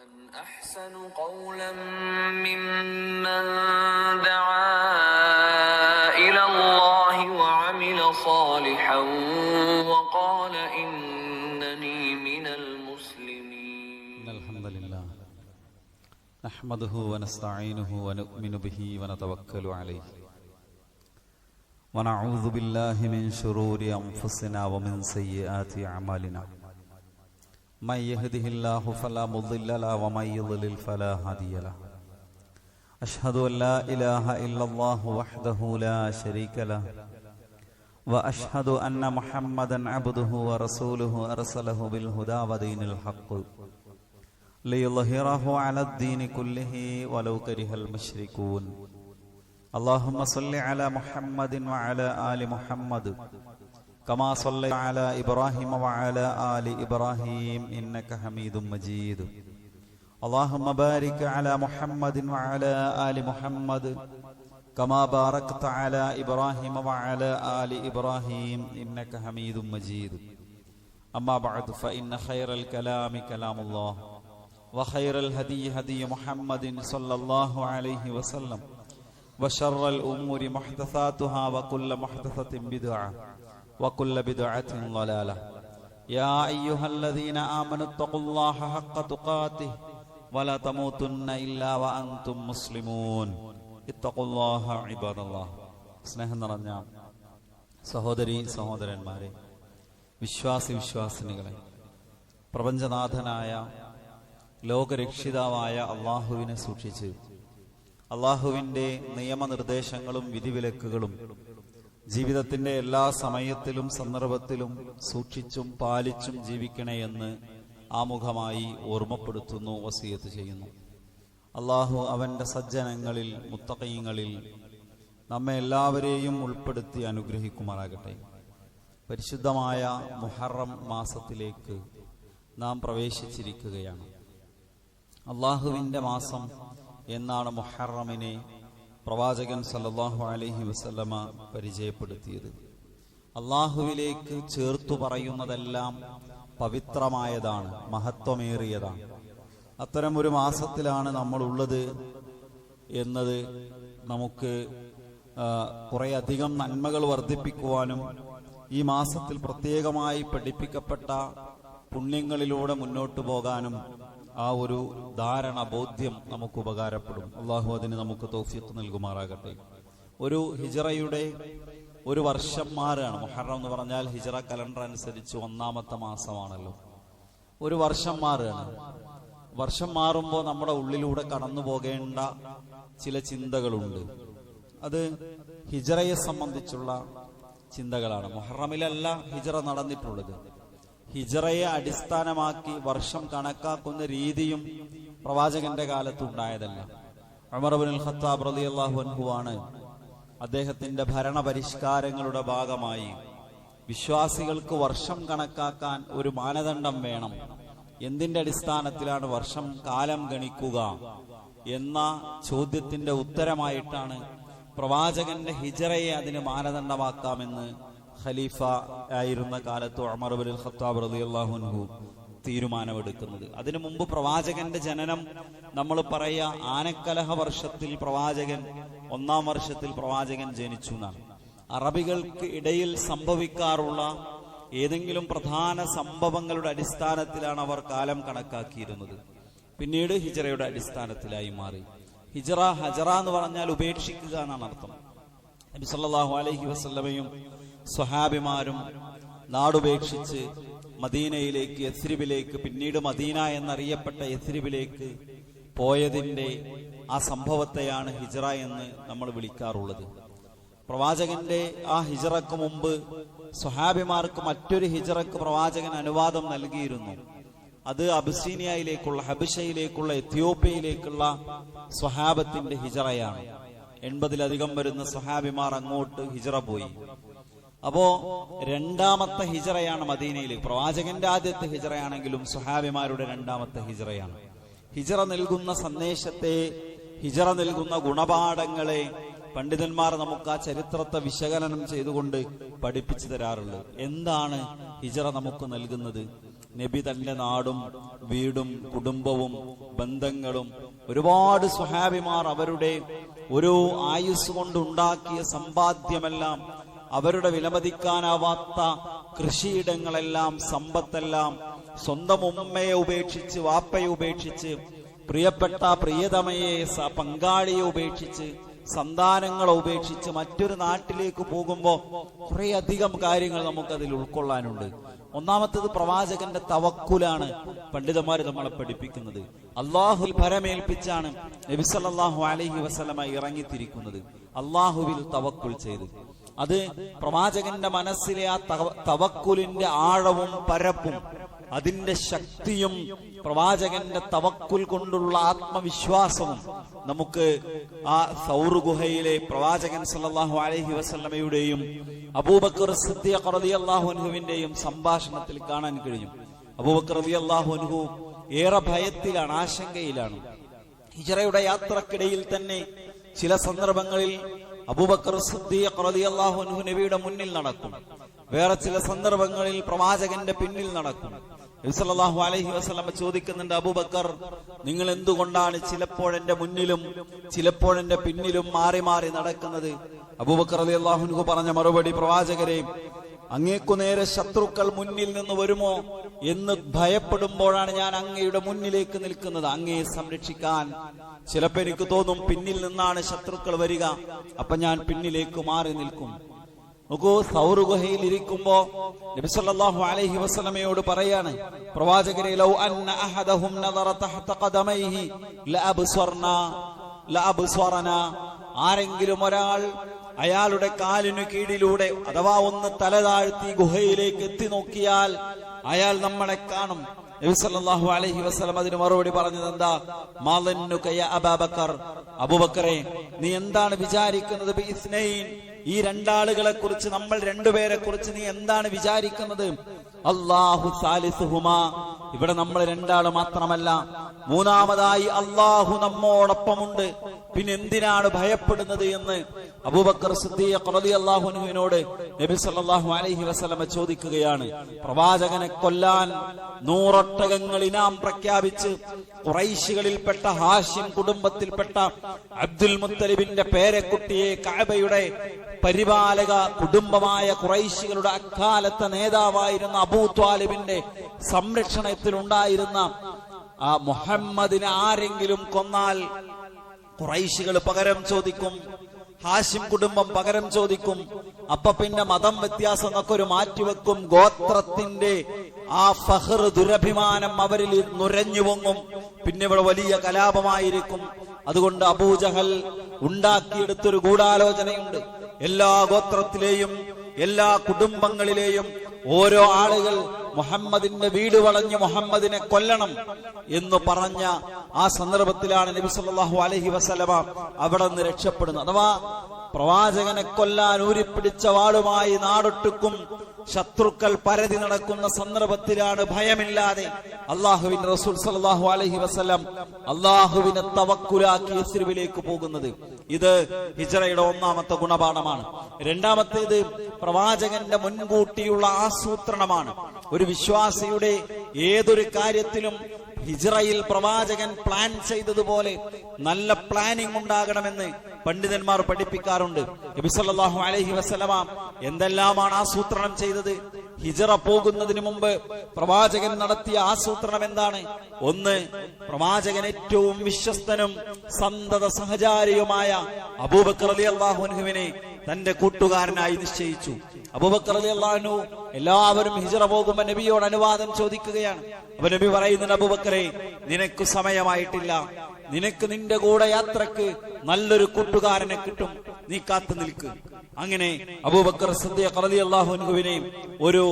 ومن أحسن قولا ممن دعا إلى الله وعمل صالحا وقال إنني من المسلمين. الحمد لله نحمده ونستعينه ونؤمن به ونتوكل عليه ونعوذ بالله من شرور أنفسنا ومن سيئات أعمالنا من يهده الله فلا مضل له ومن يضلل فلا هادي له أشهد أن لا إله إلا الله وحده لا شريك له وأشهد أن محمدا عبده ورسوله أرسله بالهدى ودين الحق ليظهره على الدين كله ولو كره المشركون. اللهم صل على محمد وعلى آل محمد كما صليت على إبراهيم وعلى آل إبراهيم إنك حميد مجيد. اللهم بارك على محمد وعلى آل محمد كما باركت على إبراهيم وعلى آل إبراهيم إنك حميد مجيد. أما بعد فإن خير الكلام كلام الله وخير الهدي هدي محمد صلى الله عليه وسلم وشر الأمور محدثاتها وكل محدثة بدعة وكل بدعة ضلالة. يا أيها الذين آمنوا اتقوا الله حق تقاته ولا تموتن إلا وأنتم مسلمون. اتقوا الله عباد الله. സ്നേഹം നിറഞ്ഞ സഹോദരീ സഹോദരന്മാരെ, വിശ്വാസിനികളെ, പ്രപഞ്ചനാഥനായ ലോകരക്ഷിതാവായ അള്ളാഹുവിനെ സൂക്ഷിച്ച് അള്ളാഹുവിൻ്റെ നിയമനിർദ്ദേശങ്ങളും വിധിവിലക്കുകളും ജീവിതത്തിന്റെ എല്ലാ സമയത്തിലും സന്ദർഭത്തിലും സൂക്ഷിച്ചും പാലിച്ചും ജീവിക്കണേ എന്ന് ആമുഖമായി ഓർമ്മപ്പെടുത്തുന്നു, വസിയത്ത് ചെയ്യുന്നു. അള്ളാഹു അവന്റെ സജ്ജനങ്ങളിൽ മുത്തഖീങ്ങളിൽ നമ്മെ എല്ലാവരെയും ഉൾപ്പെടുത്തി അനുഗ്രഹിക്കുമാറാകട്ടെ. പരിശുദ്ധമായ മുഹറം മാസത്തിലേക്ക് നാം പ്രവേശിച്ചിരിക്കുകയാണ്. അള്ളാഹുവിൻ്റെ മാസം എന്നാണ് മുഹറമിനെ പ്രവാചകൻ സല്ലല്ലാഹു അലൈഹി വസല്ലമ പരിചയപ്പെടുത്തിയത്. അള്ളാഹുവിലേക്ക് ചേർത്തു പറയുന്നതെല്ലാം പവിത്രമായതാണ്, മഹത്വമേറിയതാണ്. അത്തരമൊരു മാസത്തിലാണ് നമ്മളുള്ളത് എന്നത് നമുക്ക് കുറേയധികം നന്മകൾ വർദ്ധിപ്പിക്കുവാനും ഈ മാസത്തിൽ പ്രത്യേകമായി പഠിപ്പിക്കപ്പെട്ട പുണ്യങ്ങളിലൂടെ മുന്നോട്ടു പോകാനും ആ ഒരു ധാരണ, ബോധ്യം നമുക്ക് ഉപകാരപ്പെടും. അള്ളാഹു അതിന് നമുക്ക് തൗഫീഖ് നൽകുമാറാകട്ടെ. ഒരു ഹിജറയുടെ ഒരു വർഷം മാറുകയാണ്. മുഹറം എന്ന് പറഞ്ഞാൽ ഹിജറ കലണ്ടർ അനുസരിച്ച് ഒന്നാമത്തെ മാസമാണല്ലോ. ഒരു വർഷം മാറുകയാണ്. വർഷം മാറുമ്പോൾ നമ്മുടെ ഉള്ളിലൂടെ കടന്നു പോകേണ്ട ചില ചിന്തകളുണ്ട്. അത് ഹിജറയെ സംബന്ധിച്ചുള്ള ചിന്തകളാണ്. മുഹറമിലല്ല ഹിജറ നടന്നിട്ടുള്ളത്. ഹിജറയെ അടിസ്ഥാനമാക്കി വർഷം കണക്കാക്കുന്ന രീതിയും പ്രവാചകന്റെ കാലത്ത് ഉണ്ടായതല്ല. ഉമർ ഇബ്നുൽ ഖത്താബ് റളിയല്ലാഹു അൻഹു ആണ് അദ്ദേഹത്തിന്റെ ഭരണ പരിഷ്കാരങ്ങളുടെ ഭാഗമായി വിശ്വാസികൾക്ക് വർഷം കണക്കാക്കാൻ ഒരു മാനദണ്ഡം വേണം, എന്തിന്റെ അടിസ്ഥാനത്തിലാണ് വർഷം കാലം ഗണിക്കുക എന്ന ചോദ്യത്തിന്റെ ഉത്തരമായിട്ടാണ് പ്രവാചകന്റെ ഹിജറയെ അതിന് മാനദണ്ഡമാക്കാമെന്ന് ഖലീഫ ആയിരുന്ന കാലത്ത് ഉമർ ഇബ്നുൽ ഖത്താബ് റളിയല്ലാഹു അൻഹു തീരുമാനമെടുക്കുന്നത്. അതിനു മുമ്പ് പ്രവാചകന്റെ ജനനം നമ്മൾ പറയാ ആനക്കലഹ വർഷത്തിൽ പ്രവാചകൻ, ഒന്നാം വർഷത്തിൽ പ്രവാചകൻ ജനിച്ചു എന്നാണ്. അറബികൾക്ക് ഇടയിൽ സംഭവിക്കാറുള്ള ഏതെങ്കിലും പ്രധാന സംഭവങ്ങളുടെ അടിസ്ഥാനത്തിലാണ് അവർ കാലം കണക്കാക്കിയിരുന്നത്. പിന്നീട് ഹിജറയുടെ അടിസ്ഥാനത്തിലായി മാറി. ഹിജറ, ഹജറ എന്ന് പറഞ്ഞാൽ ഉപേക്ഷിക്കുക എന്നാണ് അർത്ഥം. നബി സല്ലല്ലാഹു അലൈഹി വസല്ലമയും സ്വഹാബിമാരും നാടുപേക്ഷിച്ച് മദീനയിലേക്ക്, യസ്രിബിലേക്ക്, പിന്നീട് മദീന എന്നറിയപ്പെട്ട യസ്രിബിലേക്ക് പോയതിന്റെ ആ സംഭവത്തെയാണ് ഹിജറ എന്ന് നമ്മൾ വിളിക്കാറുള്ളത്. പ്രവാചകന്റെ ആ ഹിജറക്ക് മുമ്പ് സ്വഹാബിമാർക്ക് മറ്റൊരു ഹിജറക്ക് പ്രവാചകൻ അനുവാദം നൽകിയിരുന്നു. അത് അബിസീനിയയിലേക്കുള്ള, ഹബിഷയിലേക്കുള്ള, എത്യോപ്യയിലേക്കുള്ള സ്വഹാബത്തിന്റെ ഹിജറയാണ്. 80-ലധികം വരുന്ന സ്വഹാബിമാർ അങ്ങോട്ട് ഹിജറ പോയി. അപ്പോ രണ്ടാമത്തെ ഹിജറയാണ് മദീനയിലേക്ക്. പ്രവാചകന്റെ ആദ്യത്തെ ഹിജറയാണെങ്കിലും സ്വഹാബിമാരുടെ രണ്ടാമത്തെ ഹിജറയാണ്. ഹിജറ നൽകുന്ന സന്ദേശത്തെ, ഹിജറ നൽകുന്ന ഗുണപാഠങ്ങളെ പണ്ഡിതന്മാർ നമുക്ക് ആ ചരിത്രത്തെ വിശകലനം ചെയ്തുകൊണ്ട് പഠിപ്പിച്ചു തരാറുള്ളത്. എന്താണ് ഹിജറ നമുക്ക് നൽകുന്നത്? നബി തന്റെ നാടും വീടും കുടുംബവും ബന്ധങ്ങളും ഒരുപാട് സ്വഹാബിമാർ അവരുടെ ഒരു ആയുസ് കൊണ്ടുണ്ടാക്കിയ സമ്പാദ്യമെല്ലാം, അവരുടെ വിലമതിക്കാനാവാത്ത കൃഷിയിടങ്ങളെല്ലാം, സമ്പത്തെല്ലാം സ്വന്തം ഉമ്മയെ ഉപേക്ഷിച്ച്, വാപ്പയെ ഉപേക്ഷിച്ച്, പ്രിയപ്പെട്ട പ്രിയതമയെ, പങ്കാളിയെ ഉപേക്ഷിച്ച്, സന്താനങ്ങളെ ഉപേക്ഷിച്ച് മറ്റൊരു നാട്ടിലേക്ക് പോകുമ്പോൾ കുറെ അധികം കാര്യങ്ങൾ നമുക്കതിൽ ഉൾക്കൊള്ളാനുണ്ട്. ഒന്നാമത്തേത് പ്രവാചകന്റെ തവക്കുലാണ് പണ്ഡിതന്മാർ നമ്മളെ പഠിപ്പിക്കുന്നത്. അള്ളാഹുവിൽ ഭരമേൽപ്പിച്ചാണ് നബി സല്ലല്ലാഹു അലൈഹി വസല്ലമ ഇറങ്ങിത്തിരിക്കുന്നത്, അള്ളാഹുവിൽ തവക്കുൽ ചെയ്ത്. അത് പ്രവാചകന്റെ മനസ്സിലെ ആ തവക്കുലിന്റെ ആഴവും പരപ്പും അതിന്റെ ശക്തിയും പ്രവാചകന്റെ തവക്കുൽ കൊണ്ടുള്ള ആത്മവിശ്വാസവും നമുക്ക് ആ സൗർ ഗുഹയിലെ പ്രവാചകൻ സല്ലല്ലാഹു അലൈഹി വസല്ലമയുടെയും അബൂബക്കർ സിദ്ദീഖ് റളിയല്ലാഹു അൻഹുവിന്റെയും സംഭാഷണത്തിൽ കാണാൻ കഴിയും. അബൂബക്കർ റളിയല്ലാഹു അൻഹു ഏറെ ഭയത്തിലാണ്, ആശങ്കയിലാണ്. ഹിജ്റയുടെ യാത്രക്കിടയിൽ തന്നെ ചില സന്ദർഭങ്ങളിൽ അബൂബക്കർ സിദ്ദീഖ് റളിയല്ലാഹു അൻഹു നബിയുടെ മുന്നിൽ നടക്കും, വേറെ ചില സന്ദർഭങ്ങളിൽ പ്രവാചകന്റെ പിന്നിൽ നടക്കും. നബി സല്ലല്ലാഹു അലൈഹി വസല്ലം ചോദിക്കുന്നുണ്ട്, അബൂബക്കർ, നിങ്ങൾ എന്തുകൊണ്ടാണ് ചിലപ്പോഴെന്റെ മുന്നിലും ചിലപ്പോഴെന്റെ പിന്നിലും മാറി മാറി നടക്കുന്നത്? അബൂബക്കർ റളിയല്ലാഹു അൻഹു പറഞ്ഞ മറുപടി, പ്രവാചകരെ, അങ്ങേക്കു നേരെ ശത്രുക്കൾ മുന്നിൽ നിന്ന് വരുമോ എന്ന് ഭയപ്പെടുമ്പോഴാണ് ഞാൻ അങ്ങയുടെ മുന്നിലേക്ക് നിൽക്കുന്നത്, അങ്ങയെ സംരക്ഷിക്കാൻ. ചിലപ്പോ എനിക്ക് തോന്നും പിന്നിൽ നിന്നാണ് ശത്രുക്കൾ വരിക, അപ്പൊ ഞാൻ പിന്നിലേക്ക് മാറി നിൽക്കും. നോക്കൂ, സൗർ ഗുഹയിൽ ഇരിക്കുമ്പോ നബി സല്ലല്ലാഹു അലൈഹി വസല്ലമയോട് പറയാണ്, പ്രവാചകരെ, ലൗ അന്ന അഹദഹും നദറ തഹത ഖദമൈഹി ലഅബ്സറനാ, ആരെങ്കിലും ഒരാൾ അയാളുടെ കാലിനു കീഴിലൂടെ അഥവാ ഒന്ന് തലതാഴ്ത്തി ഗുഹയിലേക്ക് എത്തി നോക്കിയാൽ അയാൾ നമ്മളെ കാണും. നബി സല്ലല്ലാഹു അലൈഹി വസല്ലം അതിന് മറുപടി പറഞ്ഞത് എന്താ? മാലന്നുക യാ അബൂബക്കർ, അബൂബക്കറെ, നീ എന്താണ് വിചാരിക്കുന്നത്? ബിഇസ്നൈൻ, ഈ രണ്ടാളുകളെ കുറിച്ച്, നമ്മൾ രണ്ടുപേരെ കുറിച്ച് നീ എന്താണ് വിചാരിക്കുന്നത്? അല്ലാഹു സാലിസുഹുമാ, ഇവിടെ നമ്മൾ രണ്ടാള് മാത്രമല്ല, മൂന്നാമതായി അല്ലാഹു നമ്മോടൊപ്പമുണ്ട്, പിന്നെ എന്തിനാണ് ഭയപ്പെടുന്നത് എന്ന് അബൂബക്കർ സിദ്ദീഖ് റളിയല്ലാഹു അൻഹുവിനോട് നബി സല്ലല്ലാഹു അലൈഹി വസല്ലം ചോദിക്കുകയാണ്. പ്രവാചകനെ കൊല്ലാൻ 100 ഒട്ടകങ്ങൾ ഇനാം പ്രഖ്യാപിച്ച് ഖുറൈശികളിൽപ്പെട്ട ഹാഷിം കുടുംബത്തിൽപ്പെട്ട അബ്ദുൽ മുത്തലിബിന്റെ പേരക്കുട്ടിയെ കഅബയുടെ പരിപാലക കുടുംബമായ ഖുറൈശികളുടെ അക്കാലത്തെ നേതാവായിരുന്ന അബൂ ത്വാലിബിന്റെ സംരക്ഷണത്തിലുണ്ടായിരുന്ന ആ മുഹമ്മദിനെ ആരെങ്കിലും കൊന്നാൽ ഖുറൈശികൾ പകരം ചോദിക്കും, ഹാഷിം കുടുംബം പകരം ചോദിക്കും. അപ്പൊ പിന്നെ മതം വ്യത്യാസം എന്നൊക്കെ ഒരു മാറ്റിവെക്കും. ഗോത്രത്തിന്റെ ആ ഫഖർ, ദുരഭിമാനം അവരിൽ നുരഞ്ഞു പൊങ്ങും. പിന്നെ ഇവിടെ വലിയ കലാപമായിരിക്കും. അതുകൊണ്ട് അബൂജഹൽ ഉണ്ടാക്കിയെടുത്തൊരു ഗൂഢാലോചനയുണ്ട്. എല്ലാ ഗോത്രത്തിലെയും എല്ലാ കുടുംബങ്ങളിലെയും ഓരോ ആളുകൾ മുഹമ്മദിന്റെ വീട് വളഞ്ഞ് മുഹമ്മദിനെ കൊല്ലണം എന്ന് പറഞ്ഞ ആ സന്ദർഭത്തിലാണ് നബി സല്ലല്ലാഹു അലൈഹി വസല്ലമ അവിടെ നിന്ന് രക്ഷപ്പെടുന്നത്. അഥവാ പ്രവാചകനെ കൊല്ലാൻ ഊരിപ്പിടിച്ച വാളുമായി നാടൊട്ടുക്കും ശത്രുക്കൾ പരതി നടക്കുന്ന സന്ദർഭത്തിലാണ് ഭയമില്ലാതെ അള്ളാഹുവിന്റെ റസൂൽ സല്ലല്ലാഹു അലൈഹി വസല്ലം അള്ളാഹുവിനെ തവക്കുലാക്കി യസ്രിബിലേക്ക് പോകുന്നത്. ഇത് ഹിജ്റയുടെ ഒന്നാമത്തെ ഗുണപാഠമാണ്. രണ്ടാമത്തേത് പ്രവാചകന്റെ മുൻകൂട്ടിയുള്ള ആസൂത്രണമാണ്. ഒരു വിശ്വാസിയുടെ ഏതൊരു കാര്യത്തിലും ഹിജ്റയിൽ പ്രവാചകൻ പ്ലാൻ ചെയ്തതുപോലെ നല്ല പ്ലാനിംഗ് ഉണ്ടാകണമെന്ന് പണ്ഡിതന്മാർ പഠിപ്പിക്കാറുണ്ട്. നബി സല്ലല്ലാഹു അലൈഹി വസല്ലമ എന്തെല്ലാമാണ് ആസൂത്രണം ചെയ്തത്? ഹിജ്റ പോകുന്നതിന് മുമ്പ് പ്രവാചകൻ നടത്തിയ ആസൂത്രണം എന്താണ്? ഒന്ന്, പ്രവാചകൻ ഏറ്റവും വിശ്വസ്തനും സന്തത സഹചാരിയുമായ അബൂബക്കർ റളിയല്ലാഹു അൻഹുവിനെ തന്റെ കൂട്ടുകാരനായി നിശ്ചയിച്ചു. അബൂബക്കർ റളിയല്ലാഹു അൻഹു എല്ലാവരും ഹിജ്റ പോകുമ്പോൾ നബിയോട് അനുവാദം ചോദിക്കുകയാണ്. അപ്പൊ നബി പറയുന്നുണ്ട്, അബൂബക്കറെ, നിനക്ക് സമയമായിട്ടില്ല, നിനക്ക് നിന്റെ കൂടെ യാത്രക്ക് നല്ലൊരു കൂട്ടുകാരനെ കിട്ടും, നീ കാത്തു നിൽക്ക്. അങ്ങനെ അബൂബക്കർ സിദ്ദീഖ് റളിയല്ലാഹു അൻഹുവിനെ ഒരു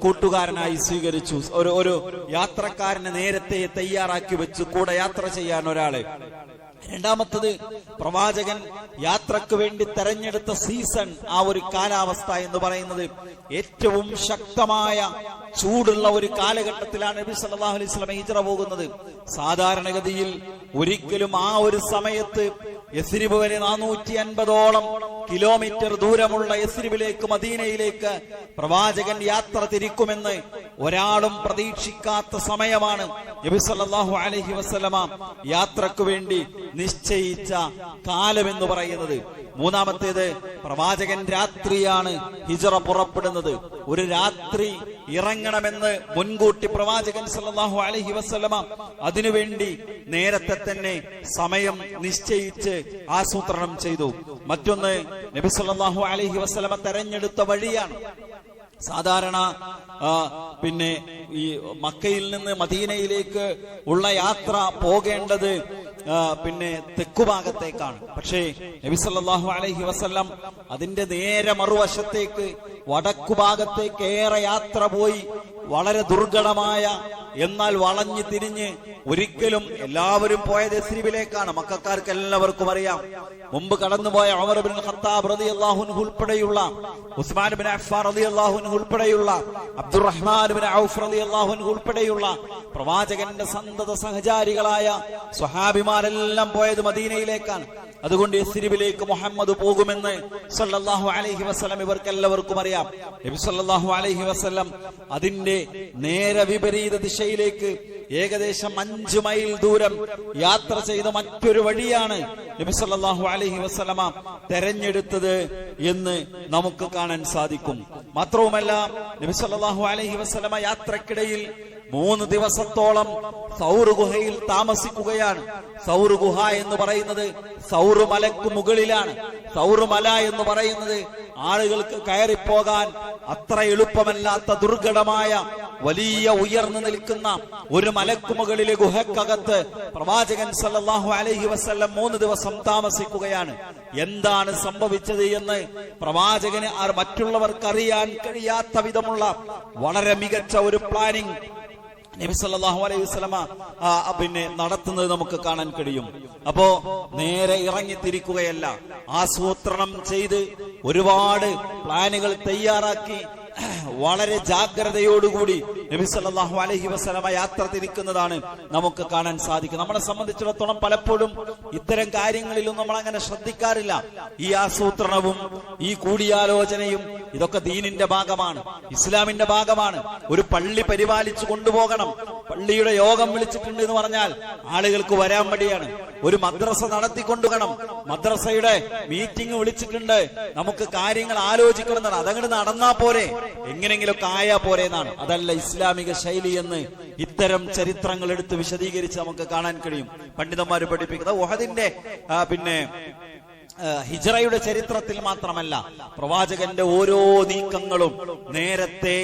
കൂട്ടുകാരനായി സ്വീകരിച്ചു. ഒരു യാത്രക്കാരനെ നേരത്തെ തയ്യാറാക്കി വെച്ചു, കൂടെ യാത്ര ചെയ്യാൻ ഒരാളെ. രണ്ടാമത്തത്, പ്രവാചകൻ യാത്രക്ക് വേണ്ടി തെരഞ്ഞെടുത്ത സീസൺ, ആ ഒരു കാലാവസ്ഥ എന്ന് പറയുന്നത് ഏറ്റവും ശക്തമായ ചൂടുള്ള ഒരു കാലഘട്ടത്തിലാണ് നബി സല്ലല്ലാഹു അലൈഹി വസല്ലം ഹിജ്റ പോകുന്നത്. സാധാരണഗതിയിൽ ഒരിക്കലും ആ ഒരു സമയത്ത് യസ്രിബ് വരെ 450ഓളം കിലോമീറ്റർ ദൂരമുള്ള യസ്രിബിലേക്ക്, മദീനയിലേക്ക് പ്രവാചകൻ യാത്ര തിരിക്കുമെന്ന് ഒരാളും പ്രതീക്ഷിക്കാത്ത സമയമാണ് നബി സല്ലല്ലാഹു അലൈഹി വസല്ലമ യാത്രക്ക് വേണ്ടി നിശ്ചയിച്ച കാലം എന്ന് പറയുന്നത്. മൂന്നാമത്തേത്, പ്രവാചകൻ രാത്രിയാണ് ഹിജ്റ പുറപ്പെടുന്നത്. ഒരു രാത്രി ഇറങ്ങണമെന്ന് മുൻകൂട്ടി പ്രവാചകൻ സല്ലല്ലാഹു അലൈഹി വസല്ലമ അതിനുവേണ്ടി നേരത്തെ തന്നെ സമയം നിശ്ചയിച്ച് ആസൂത്രണം ചെയ്തു. മറ്റൊന്ന്, നബി സല്ലല്ലാഹു അലൈഹി വസല്ലമ തെരഞ്ഞെടുത്ത വഴിയാണ്. സാധാരണ പിന്നെ ഈ മക്കയിൽ നിന്ന് മദീനയിലേക്ക് ഉള്ള യാത്ര പോകേണ്ടത് പിന്നെ തെക്കുഭാഗത്തേക്കാണ്. പക്ഷേ നബി സല്ലല്ലാഹു അലൈഹി വസല്ലം അതിന്റെ നേരെ മറുവശത്തേക്ക് വടക്കുഭാഗത്തേക്ക് ഏറെ യാത്ര പോയി. വളരെ ദുർഘടമായ, എന്നാൽ വളഞ്ഞു തിരിഞ്ഞ്, ഒരിക്കലും എല്ലാവരും പോയത് യസ്രിബിലേക്കാണ്. മക്കക്കാർക്ക് എല്ലാവർക്കും അറിയാം. മുമ്പ് കടന്നുപോയ ഉമർ ഇബ്നുൽ ഖത്താബ് റളിയല്ലാഹു അൻഹു ഉൾപ്പെടെയുള്ള, ഉസ്മാൻ ഇബ്നു അഫ്ഫാൻ റളിയല്ലാഹു അൻഹു ഉൾപ്പെടെയുള്ള, അബ്ദുറഹ്മാൻ ഇബ്നു ഔഫ് റളിയല്ലാഹു അൻഹു ഉൾപ്പെടെയുള്ള പ്രവാചകന്റെ സന്തത സഹചാരികളായ സ്വഹാബിമാരെല്ലാം പോയത് മദീനയിലേക്കാണ്. അതുകൊണ്ട് യസ്രിബിലേക്ക് മുഹമ്മദ് പോകുമെന്ന് സല്ലല്ലാഹു അലൈഹി വസല്ലം ഇവർക്ക് എല്ലാവർക്കും അറിയാം. നബി സല്ലല്ലാഹു അലൈഹി വസല്ലം അതിന്റെ നേരെ വിപരീത ദിശയിലേക്ക് ഏകദേശം 5 മൈൽ ദൂരം യാത്ര ചെയ്ത മറ്റൊരു വഴിയാണ് നബി സല്ലല്ലാഹു അലൈഹി വസല്ലമ തെരഞ്ഞെടുത്തത് എന്ന് നമുക്ക് കാണാൻ സാധിക്കും. മാത്രവുമല്ല, നബി സല്ലല്ലാഹു അലൈഹി വസല്ലമ യാത്രക്കിടയിൽ 3 ദിവസത്തോളം സൗർ ഗുഹയിൽ താമസിക്കുകയാണ്. സൗർ ഗുഹ എന്ന് പറയുന്നത് സൗർ മലക്ക് മുകളിലാണ്. സൗർ മല എന്ന് പറയുന്നത് ആളുകൾക്ക് കയറിപ്പോകാൻ അത്ര എളുപ്പമല്ലാത്ത ദുർഘടമായ വലിയ ഉയർന്നു നിൽക്കുന്ന ഒരു മലക്ക് മുകളിലെ ഗുഹക്കകത്ത് പ്രവാചകൻ സല്ലല്ലാഹു അലൈഹി വസല്ലം 3 ദിവസം താമസിക്കുകയാണ്. എന്താണ് സംഭവിച്ചത് എന്ന് പ്രവാചകന് മറ്റുള്ളവർക്ക് അറിയാൻ കഴിയാത്ത വിധമുള്ള വളരെ മികച്ച ഒരു പ്ലാനിംഗ് നബി സല്ലല്ലാഹു അലൈഹി വസല്ലമ പിന്നെ നടത്തുന്നത് നമുക്ക് കാണാൻ കഴിയും. അപ്പോ നേരെ ഇറങ്ങിത്തിരിക്കുകയല്ല, ആസൂത്രണം ചെയ്ത് ഒരുപാട് പ്ലാനുകൾ തയ്യാറാക്കി വളരെ ജാഗ്രതയോടുകൂടി നബി സല്ലല്ലാഹു അലൈഹി വസല്ലമ യാത്ര തിരിക്കുന്നതാണ് നമുക്ക് കാണാൻ സാധിക്കും. നമ്മളെ സംബന്ധിച്ചിടത്തോളം പലപ്പോഴും ഇത്തരം കാര്യങ്ങളിലൊന്നും നമ്മൾ അങ്ങനെ ശ്രദ്ധിക്കാറില്ല. ഈ ആസൂത്രണവും ഈ കൂടിയാലോചനയും ഇതൊക്കെ ദീനിന്റെ ഭാഗമാണ്, ഇസ്ലാമിന്റെ ഭാഗമാണ്. ഒരു പള്ളി പരിപാലിച്ചു കൊണ്ടുപോകണം. പള്ളിയുടെ യോഗം വിളിച്ചിട്ടുണ്ട് എന്ന് പറഞ്ഞാൽ ആളുകൾക്ക് വരാൻ മടിയാണ്. ഒരു മദ്രസ നടത്തിക്കൊണ്ടുപോകണം, മദ്രസയുടെ മീറ്റിംഗ് വിളിച്ചിട്ടുണ്ട്, നമുക്ക് കാര്യങ്ങൾ ആലോചിക്കണം, അതങ്ങോട്ട് നടന്നാ പോരെ, എങ്ങനെങ്കിലൊക്കെ ആയാ പോരെ എന്നാണ്. അതല്ല ഇസ്ലാമിക ശൈലി എന്ന് ഇത്തരം ചരിത്രങ്ങൾ എടുത്ത് വിശദീകരിച്ച് നമുക്ക് കാണാൻ കഴിയും. പണ്ഡിതന്മാർ പഠിപ്പിക്കുന്നത് ഉഹദിന്റെ പിന്നെ ഹിജ്റയുടെ ചരിത്രത്തിൽ മാത്രമല്ല, പ്രവാചകന്റെ ഓരോ നീക്കങ്ങളും നേരത്തെ